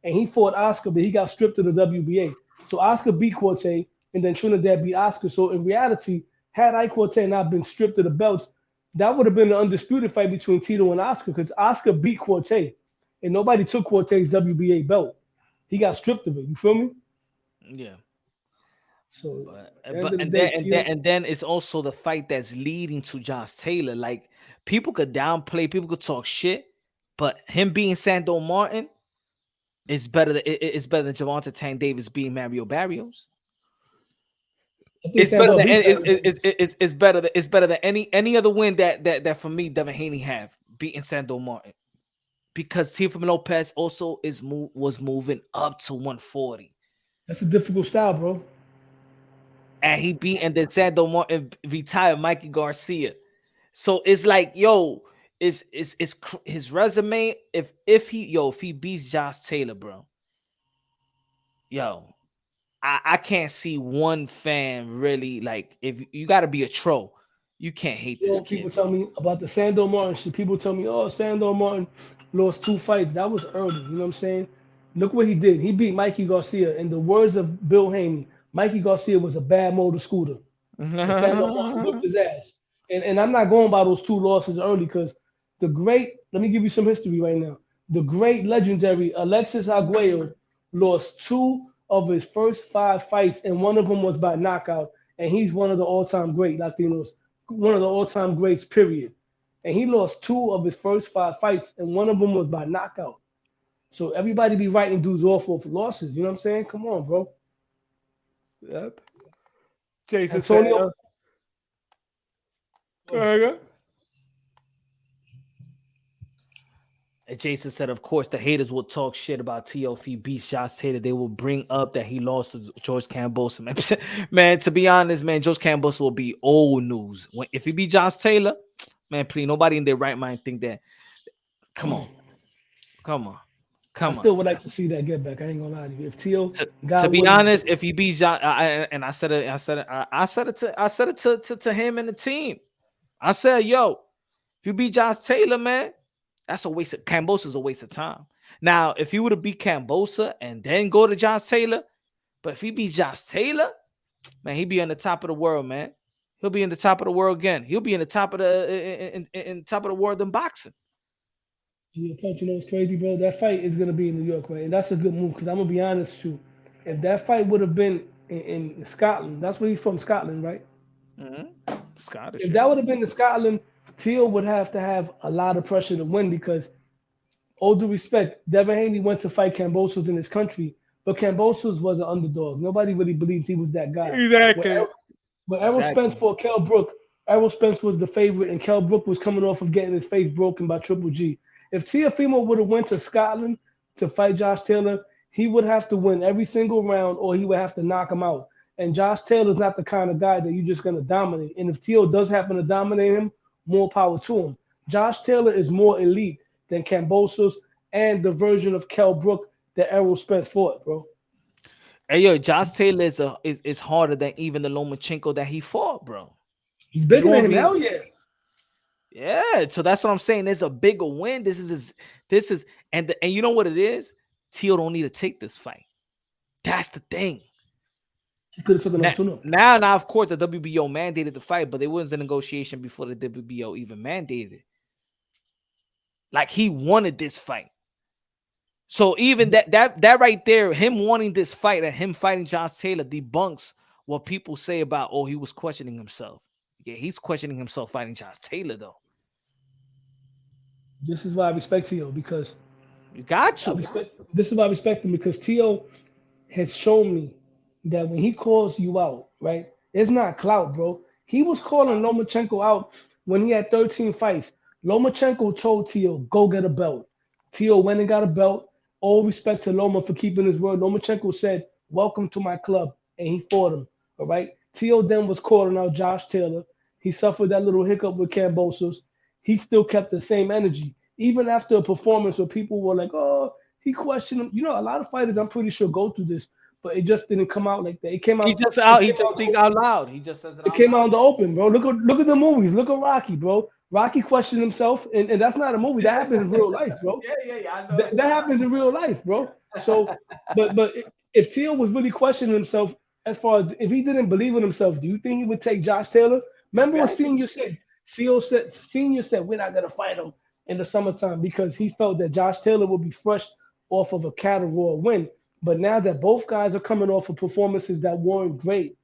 and he fought Oscar, but he got stripped of the WBA. So Oscar beat Quarte, and then Trinidad beat Oscar. So in reality, had Iquarte not been stripped of the belts, that would have been an undisputed fight between Tito and Oscar because Oscar beat Quarte, and nobody took Quarte's WBA belt. He got stripped of it. You feel me? Yeah. So, and then it's also the fight that's leading to Josh Taylor. Like people could downplay, people could talk shit, but him being Sando Martin is better than Gervonta Tank Davis being Mario Barrios. It's better than any other win that for me Devin Haney have beating Sando Martin, because Teofimo Lopez also was moving up to 140. That's a difficult style, bro. And then Sando Martin retired Mikey Garcia. So it's like, yo, is his resume, if he beats Josh Taylor, bro, yo, I can't see one fan really, like, if you got to be a troll, you can't hate this kid. People tell me about the Sando Martin shit. People tell me, oh, Sando Martin lost 2 fights. That was early. You know what I'm saying? Look what he did. He beat Mikey Garcia. In the words of Bill Haney, Mikey Garcia was a bad motor scooter. Sando Martin whipped his ass. And I'm not going by those 2 losses early because let me give you some history right now. The great legendary Alexis Arguello lost 2 of his first 5 fights, and one of them was by knockout. And he's one of the all-time great Latinos, one of the all-time greats, period. And he lost 2 of his first 5 fights, and one of them was by knockout. So everybody be writing dudes off losses. You know what I'm saying? Come on, bro. Yep. Jason Antonio. And Jason said, of course, the haters will talk shit about Teofimo beats Josh Taylor. They will bring up that he lost to George Kambosos. Man, to be honest, man, George Kambosos will be old news. If he beat Josh Taylor, man, please, nobody in their right mind think that. Come on. I still would like to see that get back. I ain't gonna lie to you. If Teo, to be honest, if he beats Josh, I said it to him and the team. I said, yo, if you beat Josh Taylor, man, that's a waste of Kambosos is a waste of time. Now, if he would have beat Kambosos and then go to Josh Taylor, but if he beat Josh Taylor, man, he'd be on the top of the world, man. He'll be in the top of the world again. He'll be in the top of the top of the world in boxing. Yeah, Punch, you know what's crazy, bro? That fight is gonna be in New York, right? And that's a good move because I'm gonna be honest with you. If that fight would have been in Scotland, that's where he's from, Scotland, right? Mm-hmm. Scottish. If that would have been in Scotland, Teal would have to have a lot of pressure to win because, all due respect, Devin Haney went to fight Kambosos in his country, but Kambosos was an underdog. Nobody really believed he was that guy. Exactly. But Errol Spence fought Kell Brook. Errol Spence was the favorite, and Kell Brook was coming off of getting his face broken by Triple G. If Teofimo would have went to Scotland to fight Josh Taylor, he would have to win every single round or he would have to knock him out. And Josh Taylor's not the kind of guy that you're just going to dominate. And if Teo does happen to dominate him, more power to him. Josh Taylor is more elite than Kambosos and the version of Kell Brook that Errol Spence fought, bro. Hey, yo, Josh Taylor is harder than even the Lomachenko that he fought, bro. He's bigger than him, hell yeah. Yeah, so that's what I'm saying. There's a bigger win. This is and you know what it is? Teal don't need to take this fight. That's the thing. He could have taken now, of course, the WBO mandated the fight, but there was a negotiation before the WBO even mandated it. Like he wanted this fight. So even that right there, him wanting this fight and him fighting Josh Taylor debunks what people say about, oh, he was questioning himself. Yeah, he's questioning himself fighting Josh Taylor, though. This is why I respect Teo because you got to. This is why I respect him because Teo has shown me that when he calls you out, right, it's not clout, bro. He was calling Lomachenko out when he had 13 fights. Lomachenko told Teo, go get a belt. Teo went and got a belt. All respect to Loma for keeping his word. Lomachenko said, welcome to my club, and he fought him, all right? Teo then was calling out Josh Taylor. He suffered that little hiccup with Kambosos. He still kept the same energy. Even after a performance where people were like, oh, he questioned him. You know, a lot of fighters, I'm pretty sure, go through this, but it just didn't come out like that. It came out. He just think out loud. He just says it. It came out in the open, bro. Look at the movies. Look at Rocky, bro. Rocky questioned himself, and that's not a movie. That happens in real life, bro. Yeah. I know that happens in real life, bro. So, but if Teo was really questioning himself, as far as if he didn't believe in himself, do you think he would take Josh Taylor? Remember what Senior said? Senior said, we're not going to fight him in the summertime because he felt that Josh Taylor would be fresh off of a cattle raw win. But now that both guys are coming off of performances that weren't great,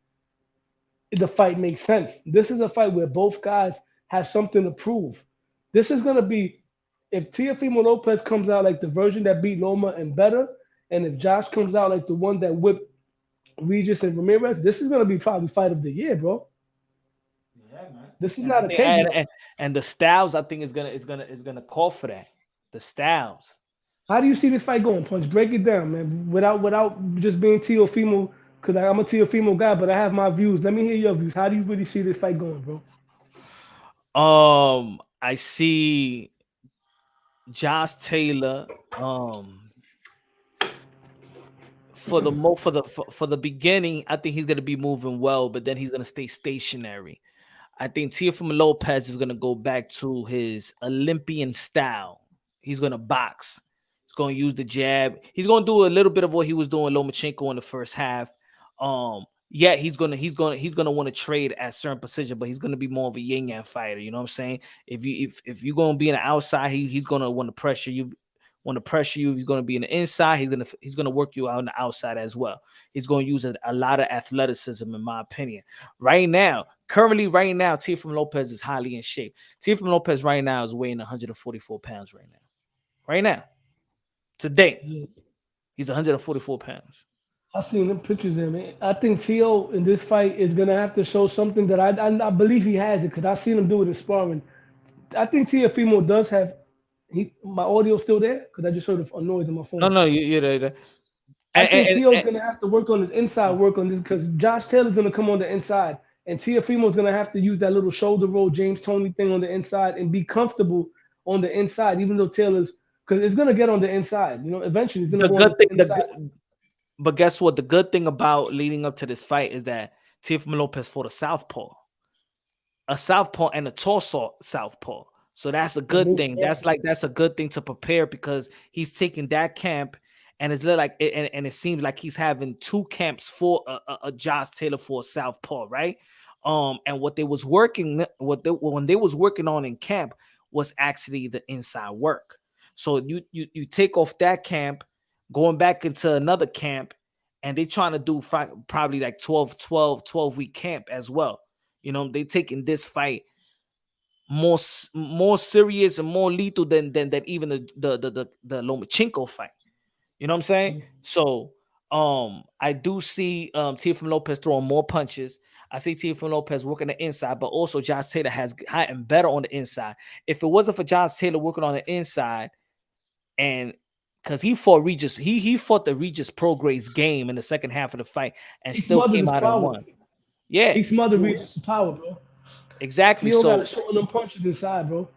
the fight makes sense. This is a fight where both guys have something to prove. This is going to be, if Teofimo Lopez comes out like the version that beat Loma and better, and if Josh comes out like the one that whipped Regis and Ramirez, this is going to be probably fight of the year, bro. Yeah, man. This is not a cake. And the Styles, I think, is gonna call for that. The Styles. How do you see this fight going, Punch? Break it down, man. Without just being Teofimo, because I'm a Teofimo guy, but I have my views. Let me hear your views. How do you really see this fight going, bro? I see Josh Taylor. For the beginning, I think he's gonna be moving well, but then he's gonna stay stationary. I think Teofimo Lopez is gonna go back to his Olympian style. He's gonna box. He's gonna use the jab. He's gonna do a little bit of what he was doing Lomachenko in the first half. Yeah, he's gonna want to trade at certain position, but he's gonna be more of a yin-yang fighter. You know what I'm saying? If you're gonna be on the outside, he's gonna want to pressure you want to pressure you. He's going to be in the inside. He's gonna work you out on the outside as well. He's going to use a lot of athleticism, in my opinion. Currently, Teofimo Lopez is highly in shape. Teofimo Lopez right now is weighing 144 pounds right now. Right now, today, he's 144 pounds. I seen the pictures of him. I think Tio in this fight is gonna have to show something that I believe he has it because I seen him do it in sparring. I think Teofimo does have. My audio still there because I just heard a noise on my phone. No, you're there. I think Tio's gonna have to work on his inside work on this because Josh Taylor's gonna come on the inside and Teofimo's gonna have to use that little shoulder roll James Toney thing on the inside and be comfortable on the inside, even though Taylor's because it's gonna get on the inside. You know, eventually it's gonna go on the inside. But guess what? The good thing about leading up to this fight is that Teofimo Lopez fought a southpaw and a tall southpaw. So that's a good thing. That's a good thing to prepare because he's taking that camp, and it's like and it seems like he's having two camps for a Josh Taylor for a southpaw, right? And when they was working on in camp was actually the inside work. So you take off that camp, going back into another camp, and they trying to do probably like 12 week camp as well. You know, they taking this fight more serious and more lethal than even the Lomachenko fight. You know what I'm saying? Mm-hmm. So I do see Teofimo Lopez throwing more punches. I see Teofimo Lopez working the inside, but also Josh Taylor has gotten better on the inside. If it wasn't for Josh Taylor working on the inside, and because he fought Regis, he fought the Regis Prograis game in the second half of the fight and still came out and won. Yeah, he smothered Regis' power, bro. Exactly. He got to show them punches inside, bro.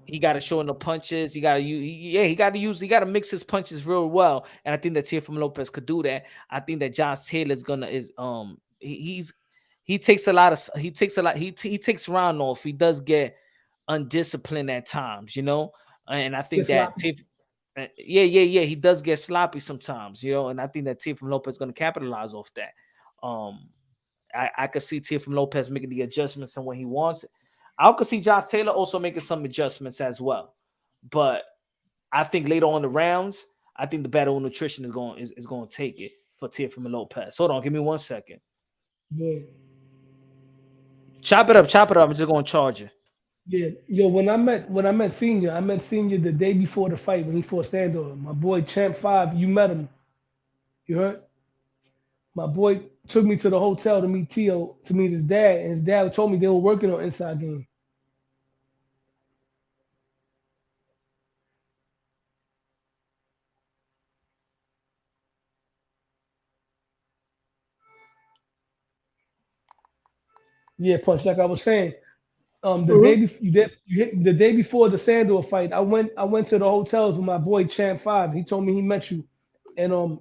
He got to show the punches. He got to mix his punches real well. And I think that Teofimo Lopez could do that. I think that Josh Taylor he takes round off. He does get undisciplined at times, you know. And I think that he does get sloppy sometimes, you know. And I think that Teofimo Lopez is going to capitalize off that. I could see Teofimo Lopez making the adjustments and when he wants it. I could see Josh Taylor also making some adjustments as well. But I think later on the rounds, I think the battle of nutrition is going to take it for Teofimo Lopez. Hold on, give me 1 second. Yeah. Chop it up. I'm just going to charge you. Yeah, yo, when I met Senior the day before the fight when he fought Sandor. My boy Champ 5, you met him. You heard? My boy took me to the hotel to meet Tio, to meet his dad, and his dad told me they were working on inside game. Yeah, Punch, like I was saying, the day before the Sandor fight, I went to the hotels with my boy Champ 5. He told me he met you, and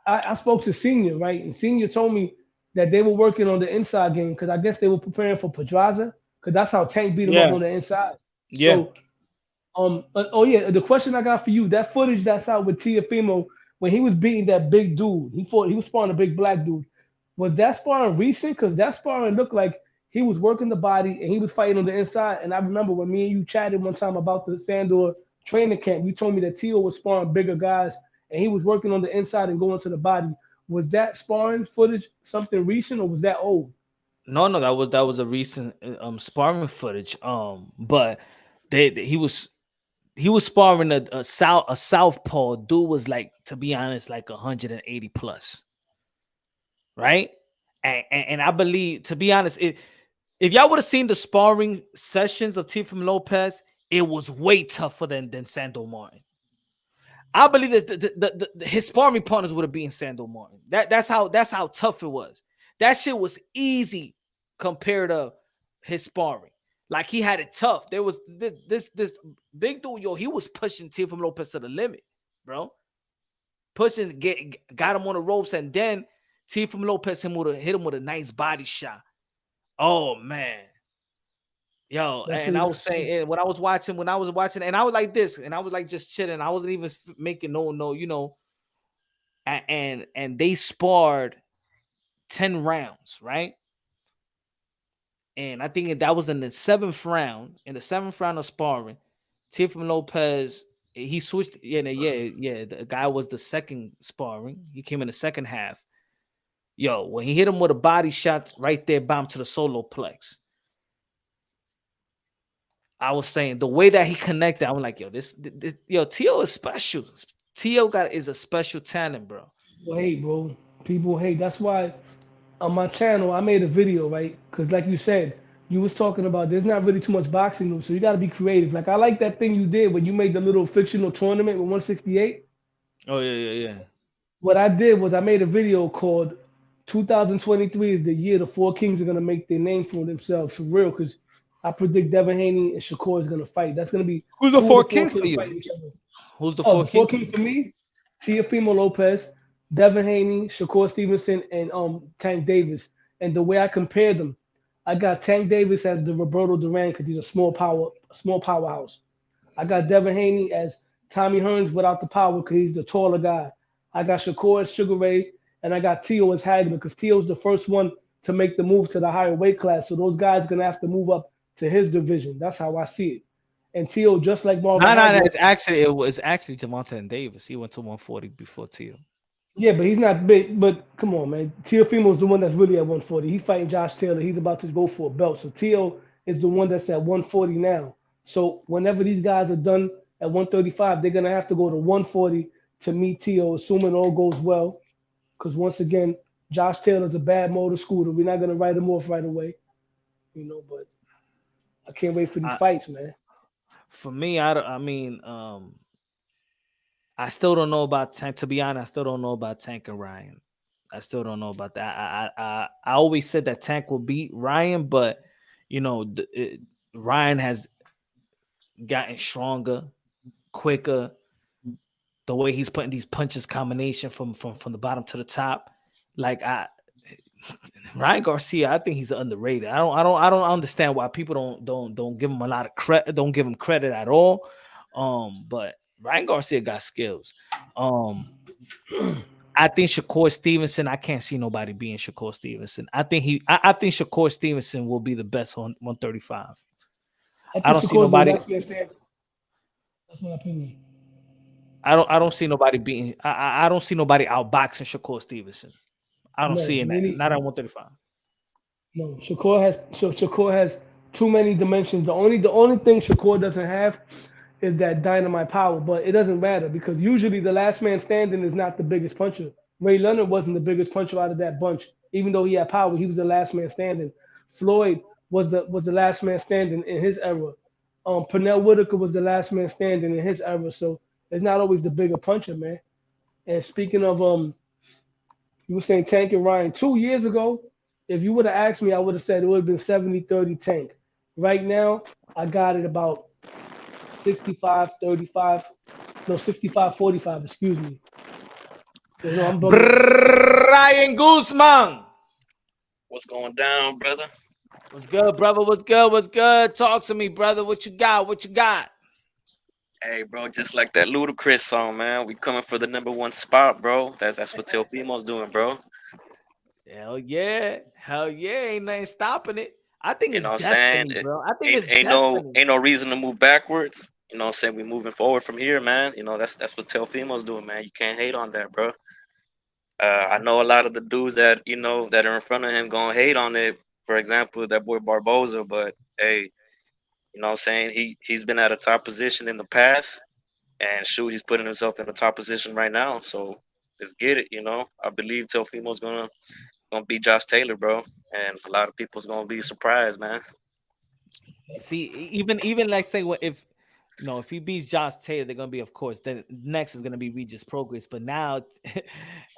I spoke to Senior, right? And Senior told me that they were working on the inside game because I guess they were preparing for Pedraza because that's how Tank beat him up on the inside. Yeah. So, the question I got for you, that footage that's out with Teofimo when he was beating that big dude, he was sparring a big black dude. Was that sparring recent? Because that sparring looked like he was working the body and he was fighting on the inside. And I remember when me and you chatted one time about the Sandor training camp, you told me that Tio was sparring bigger guys and he was working on the inside and going to the body. Was that sparring footage something recent or was that old? No, that was a recent sparring footage. But he was sparring a southpaw. Dude was like, to be honest, like 180 plus. Right? And I believe, to be honest, if y'all would have seen the sparring sessions of Teofimo Lopez, it was way tougher than Sandor Martin. I believe that his sparring partners would have beaten Sandor Martin. That's how tough it was. That shit was easy compared to his sparring. Like, he had it tough. There was this big dude, yo, he was pushing Teofimo Lopez to the limit, bro. Pushing, got him on the ropes, and then Teofimo Lopez hit him with a nice body shot. Oh man. Yo, and I was saying when I was watching, and I was like this, and I was like just chilling. I wasn't even making no, you know. And they sparred 10 rounds, right? And I think that was in the 7th round. In the 7th round of sparring, Teofimo Lopez, he switched. Yeah. The guy was the second sparring. He came in the second half. Yo, when he hit him with a body shot right there, bomb to the solo plex. I was saying the way that he connected, I'm like, yo, this Teo is special. Teo is a special talent, bro. Well, hey, bro, people hate. That's why on my channel I made a video, right? Because like you said, you was talking about there's not really too much boxing news, so you got to be creative. Like I like that thing you did when you made the little fictional tournament with 168. Oh yeah. What I did was I made a video called 2023 is the year the four kings are gonna make their name for themselves for real. Because I predict Devin Haney and Shakur is gonna fight. That's gonna be who's the two four of the kings for you? fighting each other. Who's the Oh, four the four kings? kings for me: Teofimo Lopez, Devin Haney, Shakur Stevenson, and Tank Davis. And the way I compared them, I got Tank Davis as the Roberto Duran because he's a small powerhouse. I got Devin Haney as Tommy Hearns without the power because he's the taller guy. I got Shakur as Sugar Ray, and I got Teo as Hagler because Teo's the first one to make the move to the higher weight class. So those guys are gonna have to move up to his division. That's how I see it. And Teo, just like Marvin Hagler, it was actually Javante Davis. He went to 140 before Teo. yeah, but he's not big. But come on, man. Teofimo's the one that's really at 140. He's fighting Josh Taylor. He's about to go for a belt. So Teo is the one that's at 140 now. So whenever these guys are done at 135, they're gonna have to go to 140 to meet Teo, assuming all goes well. Because once again, Josh Taylor's a bad motor scooter. We're not gonna write him off right away, But I can't wait for these fights, man. For me, I still don't know about Tank. To be honest, I still don't know about Tank and Ryan. I still don't know about that. I always said that Tank will beat Ryan, but Ryan has gotten stronger, quicker. The way he's putting these punches combination from the bottom to the top, Ryan Garcia, I think he's underrated. I don't understand why people don't give him a lot of credit, don't give him credit at all. But Ryan Garcia got skills. I think Shakur Stevenson, I can't see nobody being Shakur Stevenson. I think Shakur Stevenson will be the best on 135. I don't see nobody. That's my opinion. I don't see nobody beating. I don't see nobody outboxing Shakur Stevenson. I don't see it. Not at 135. No, Shakur has too many dimensions. The only thing Shakur doesn't have is that dynamite power, but it doesn't matter because usually the last man standing is not the biggest puncher. Ray Leonard wasn't the biggest puncher out of that bunch, even though he had power. He was the last man standing. Floyd was the last man standing in his era. Pernell Whitaker was the last man standing in his era. So it's not always the bigger puncher, man. And speaking of you were saying Tank and Ryan 2 years ago. If you would have asked me, I would have said it would have been 70-30 Tank. Right now, I got it about 65-35. No, 65-45, excuse me. Ryan Guzman. What's going down, brother? What's good, brother? What's good? What's good? Talk to me, brother. What you got? What you got? Hey, bro, just like that Ludacris song, man. We coming for the #1 spot, bro. That's what Teofimo's doing, bro. Hell yeah. Ain't nothing stopping it. I think it's what destiny, I'm saying? bro. I think it's ain't destiny. no reason to move backwards. You know what I'm saying? We moving forward from here, man. That's what Teofimo's doing, man. You can't hate on that, bro. I know a lot of the dudes that that are in front of him gonna hate on it. For example, that boy Barboza, but hey, you know what I'm saying? He's been at a top position in the past, and shoot, he's putting himself in a top position right now. So let's get it, I believe Teofimo's gonna beat Josh Taylor, bro, and a lot of people's gonna be surprised, man. See, even like say what if he beats Josh Taylor, they're gonna be, of course. Then next is gonna be Regis Progress, but now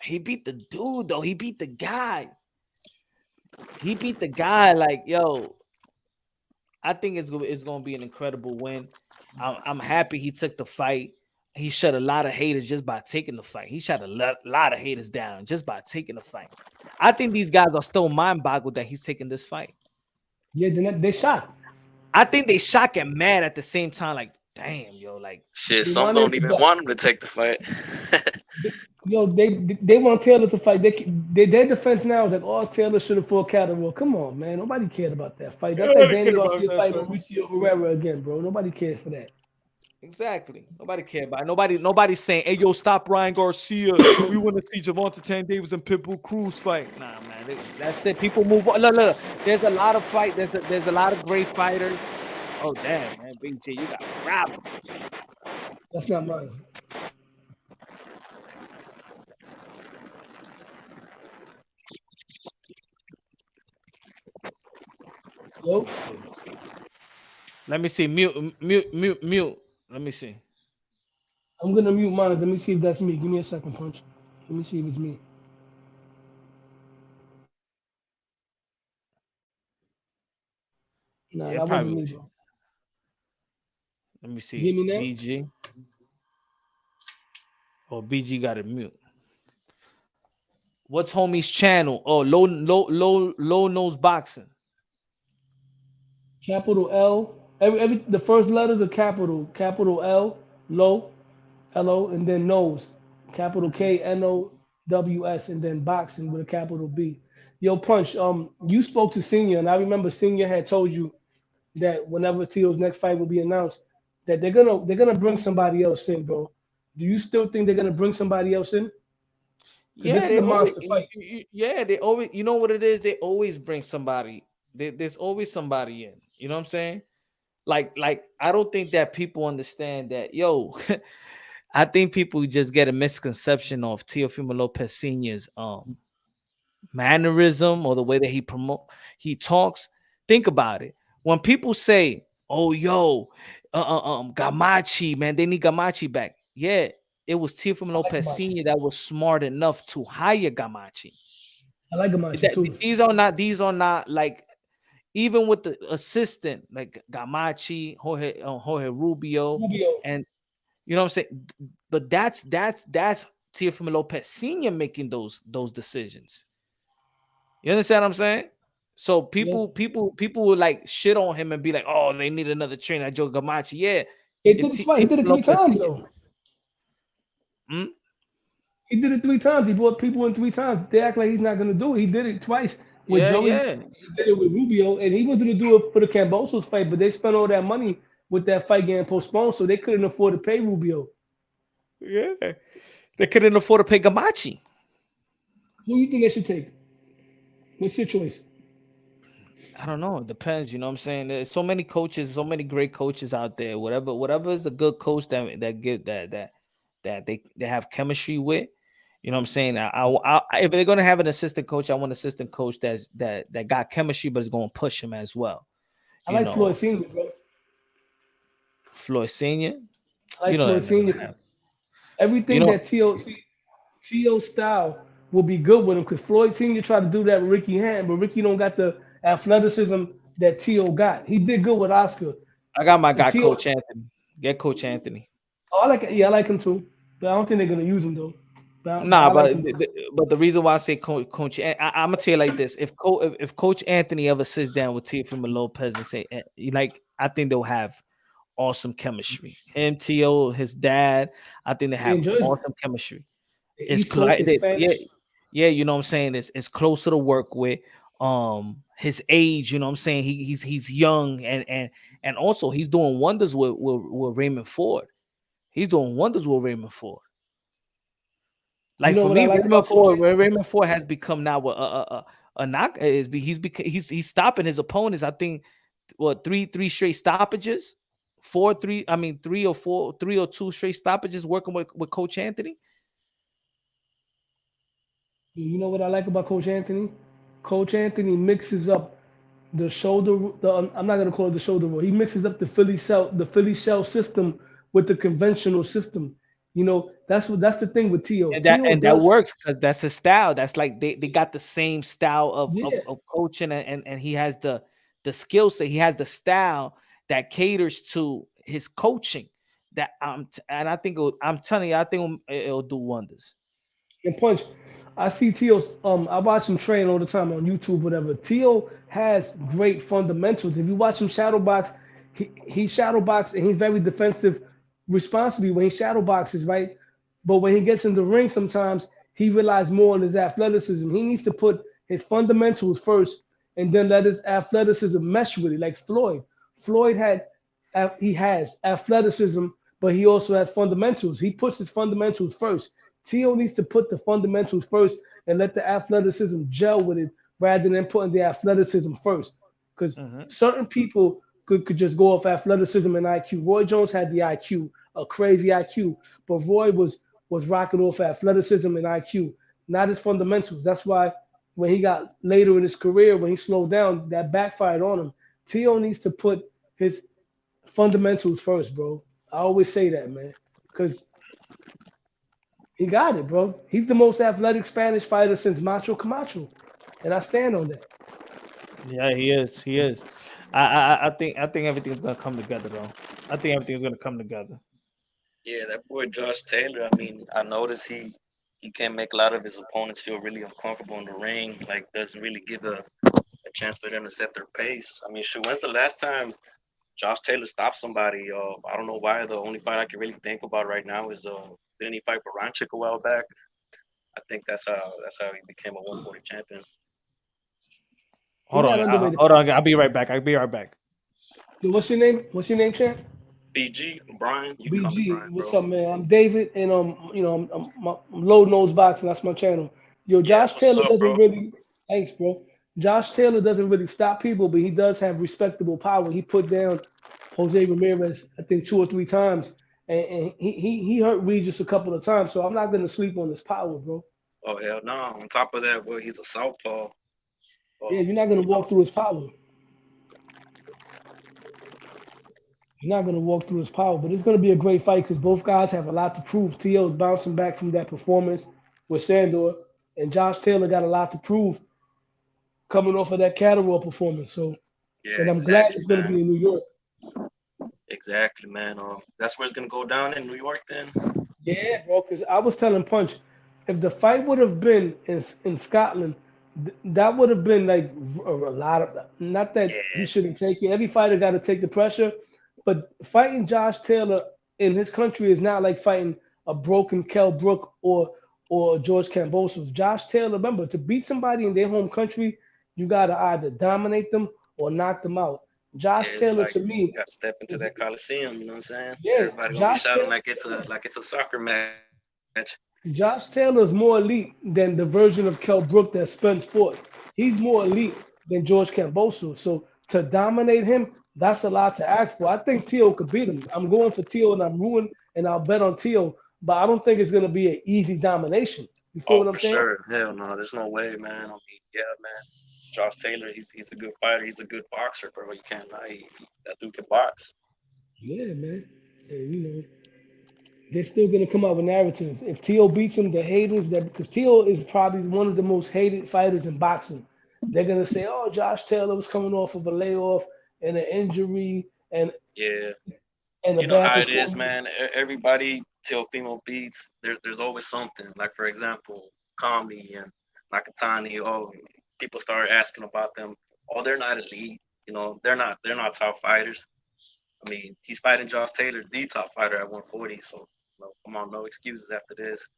he beat the dude though. He beat the guy. Like, yo, I think it's gonna be an incredible win. I'm happy he took the fight. He shut a lot of haters just by taking the fight. He shut a lot of haters down just by taking the fight. I think these guys are still mind-boggled that he's taking this fight. Yeah, they shocked. I think they shocked and mad at the same time. Like, damn, yo, like shit. Some don't even want him to take the fight. Yo, they want Taylor to fight. Their defense now is like, oh, Taylor should have fought Catterall. Come on, man. Nobody cared about that fight. That's like Danny Garcia fighting Mauricio Herrera again, bro. Nobody cares for that. Exactly. Nobody care about it. Nobody's saying, "Hey, yo, stop Ryan Garcia. We want to see Javante Tank Davis and Pitbull Cruz fight." Nah, man. That's it. People move on. Look. There's a lot of fight. There's a lot of great fighters. Oh damn, man, BG, you got problems. That's not mine. Yo, Let me see. Mute. Let me see. I'm gonna mute mine. Let me see if that's me. Give me a second, Punch. Let me see if it's me. Nah, Yeah, that wasn't probably. me, bro. Let me You see. hear me now? BG. Oh, BG got it mute. What's homie's channel? Oh, low nose boxing. Capital L. Every the first letters are capital. Capital L, low, L-O, and then nose. Capital K N O W S, and then boxing with a capital B. Yo, Punch. You spoke to Senior, and I remember Senior had told you that whenever Tio's next fight will be announced, that they're gonna bring somebody else in, bro. Do you still think they're gonna bring somebody else in? Because this Yeah, is they a always. monster fight. Yeah, they always. You know what it is? They always bring somebody. There's always somebody in. You know what I'm saying? Like I don't think that people understand that. Yo, I think people just get a misconception of Teofimo Lopez Senior's mannerism or the way that he talks. Think about it. When people say, "Oh, yo, Gamachi, man, they need Gamachi back." Yeah, it was Teofimo I like Lopez Gamache. Senior that was smart enough to hire Gamachi. I like Gamache That too. these are not like even with the assistant like Gamachi, Jorge Rubio, Rubio. and you know what I'm saying. But that's Teofimo Lopez Senior making those decisions. You understand what I'm saying? So Yeah. people would like shit on him and be like, "Oh, they need another trainer, Joe Gamachi." Yeah, He if did it twice. He did Teofimo it three Lopez times Senior, though. hmm? He did it three times. He brought people in three times. They act like he's not gonna do it. He did it twice with Joey. Yeah, He did it with Rubio, and he was gonna do it for the Cambosos fight, but they spent all that money with that fight getting postponed, so they couldn't afford to pay Rubio. yeah. They couldn't afford to pay Gamachi. Who do you think they should take? What's your choice? I don't know. It depends. You know what I'm saying? There's so many coaches, so many great coaches out there. Whatever is a good coach that get that they have chemistry with. You know what I'm saying? If they're gonna have an assistant coach, I want an assistant coach that got chemistry, but is gonna push him as well. I You like Floyd know, Senior, bro. Floyd Senior. I You like know Floyd that never gonna Senior. happen. You Everything know, that T.O. style will be good with him because Floyd Senior tried to do that with Ricky Hand, but Ricky don't got the athleticism that T.O. got. He did good with Oscar. I got my And guy, T.O. Coach Anthony. Get Coach Anthony. Oh, I like him too, but I don't think they're gonna use him though. But Nah, I like but him. but the reason why I say coach, I'm gonna tell you like this: if Coach Anthony ever sits down with Teofimo Lopez and say, like, I think they'll have awesome chemistry. Him, Tio, his dad, I think they He have enjoys awesome chemistry. the It's East Coast, the yeah, Spanish. yeah, you know what I'm saying. It's closer to work with. His age, you know what I'm saying. He's young and also he's doing wonders with Raymond Ford. He's doing wonders with Raymond Ford. You Like know for what I me, like about Coach Anthony? Raymond Ford has become now a knock. He's stopping his opponents. I think what three straight stoppages, three or four, 3 or 2 straight stoppages working with Coach Anthony. You know what I like about Coach Anthony? Coach Anthony mixes up the shoulder. I'm not gonna call it the shoulder roll. He mixes up the Philly shell system with the conventional system. You know that's the thing with Tio. Tio And that does works because that's his style. That's like they got the same style yeah. of coaching and he has the skill set. He has the style that caters to his coaching. That and I think I'm telling you, I think it'll do wonders. And Punch. I see Tio's I watch him train all the time on YouTube, whatever. Tio has great fundamentals. If you watch him shadow box, he shadow box and he's very defensive responsibly when he shadow boxes, right? But when he gets in the ring, sometimes he relies more on his athleticism. He needs to put his fundamentals first and then let his athleticism mesh with it. Like Floyd. Floyd he has athleticism, but he also has fundamentals. He puts his fundamentals first. Tio needs to put the fundamentals first and let the athleticism gel with it rather than putting the athleticism first. Because certain people could just go off athleticism and IQ. Roy Jones had the IQ, a crazy IQ, but Roy was rocking off athleticism and IQ, not his fundamentals. That's why when he got later in his career, when he slowed down, that backfired on him. Tio needs to put his fundamentals first, bro. I always say that, man, because he got it, bro. He's the most athletic Spanish fighter since Macho Camacho, and I stand on that. Yeah, he is. He is. I think everything's gonna come together, though. I think everything's gonna come together. Yeah, that boy Josh Taylor. I mean, I noticed he can make a lot of his opponents feel really uncomfortable in the ring. Like, doesn't really give a chance for them to set their pace. I mean, shoot, when's the last time Josh Taylor stopped somebody? I don't know why. The only fight I can really think about right now is didn't he fight Baranchik a while back? I think that's how he became a 140 champion. Hold on. I'll be right back. Yo, what's your name? What's your name, champ? BG Brian. You can call me BG. Brian, What's bro. up, man? I'm David, and I'm Low Nose Boxing. That's my channel. Yo, Josh Yes, what's Taylor up, doesn't bro? really. Thanks, bro. Josh Taylor doesn't really stop people, but he does have respectable power. He put down Jose Ramirez, I think, 2 or 3 times, and he hurt Regis a couple of times. So I'm not gonna sleep on his power, bro. Oh hell no! On top of that, well, he's a southpaw. Yeah, you're So, not gonna walk through his power. You're not gonna walk through his power, but it's gonna be a great fight because both guys have a lot to prove. Tio's bouncing back from that performance with Sandor, and Josh Taylor got a lot to prove coming off of that Catterall performance. So, yeah, and I'm glad exactly, it's gonna man. be in New York. Exactly, man. That's where it's gonna go down in New York, then. Yeah, bro. Because I was telling Punch, if the fight would have been in Scotland, that would have been like a lot of. Not that he Yeah, shouldn't take it. Every fighter got to take the pressure, but fighting Josh Taylor in his country is not like fighting a broken Kell Brook or George Kambosos. Josh Taylor, remember, to beat somebody in their home country, you got to either dominate them or knock them out. yeah. Josh It's Taylor, like to me, you gotta step into is that coliseum. You know what I'm saying? yeah. Everybody gonna be shouting like it's a soccer match. Josh Taylor's more elite than the version of Kell Brook that Spence fought. He's more elite than George Kambosos. So to dominate him, that's a lot to ask for. I think Tio could beat him. I'm going for Tio and I'm ruined and I'll bet on Tio, but I don't think it's gonna be an easy domination. You feel Oh, what for I'm saying? sure. Hell no, there's no way, man. I mean, yeah, man. Josh Taylor, he's a good fighter. He's a good boxer, bro. You can't lie. That dude can box. Yeah, man. And, they're still gonna come out with narratives. If Tio beats him, the haters that because Tio is probably one of the most hated fighters in boxing. They're gonna say, "Oh, Josh Taylor was coming off of a layoff and an injury Yeah. and a You know bad how it is, performance." man. Everybody Teofimo beats. There's always something. Like, for example, Kami and Nakatani. Oh, people start asking about them. Oh, they're not elite. You know, they're not top fighters. I mean, he's fighting Josh Taylor, the top fighter at 140. So, come on, no excuses after this.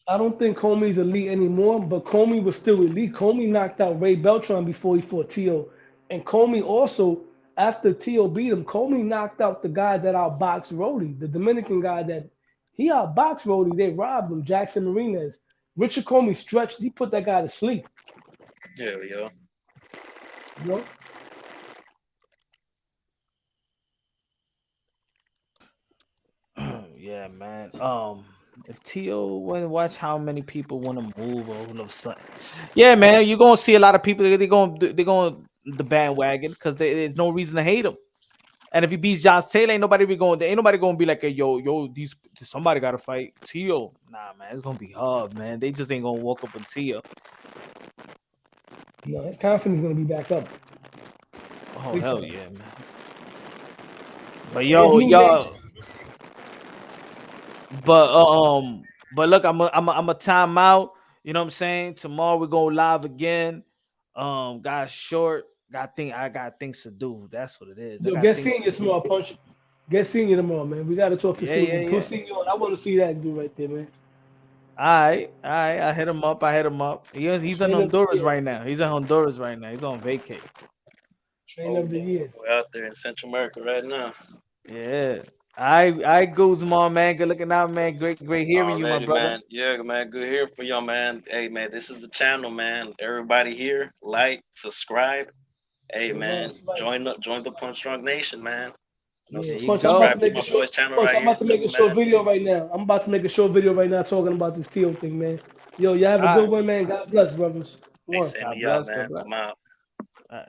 I don't think Comey's elite anymore, but Comey was still elite. Comey knocked out Ray Beltran before he fought Tio, and Comey also, after Tio beat him, Comey knocked out the guy that outboxed Rody, the Dominican guy that he outboxed Rody. They robbed him, Jackson Marinez. Richard Comey stretched. He put that guy to sleep. Yeah, yeah. You know? Yeah, man. If Tio want to watch how many people want to move all of a sudden, yeah, man, you're gonna see a lot of people. They're going the bandwagon because there's no reason to hate him. And if he beats Josh Taylor, ain't nobody gonna be like, yo, these somebody got to fight Tio. Nah, man, it's gonna be hard, man. They just ain't gonna walk up on Tio. No, his confidence is gonna be back up. Oh Big hell time. yeah, man. But His yo, new nature. but look, I'm a time out. You know what I'm saying? Tomorrow we're going live again. Guys, short. I got things to do. That's what it is. I Yo, got get things senior to do. tomorrow, Punch. Get senior tomorrow, man. We gotta talk to Yeah, senior. yeah, Put yeah. senior on. I want to see that dude right there, man. All right. I hit him up. He's in Train of the Honduras year. right now. He's on vacay. Train Oh, of the year. we're out there in Central America right now. Yeah. I Guzman, man. Good looking out, man. Great hearing you, my Already, brother. man. Yeah, man. Good here for y'all, man. Hey, man, this is the channel, man. Everybody here, like, subscribe. Hey, man, join the Punch Drunk Nation, man. You know, Yeah, he's Punch, I'm about to subscribe to make a my short. boy's channel Punch, right I'm here about to make too, a short man. video right now. I'm about to make a short video right now talking about this Teo thing, man. Yo, y'all have a All good right. one, man. God bless, brothers. Hey, One. same to God y'all, bless. God man. bless. I'm out. All right.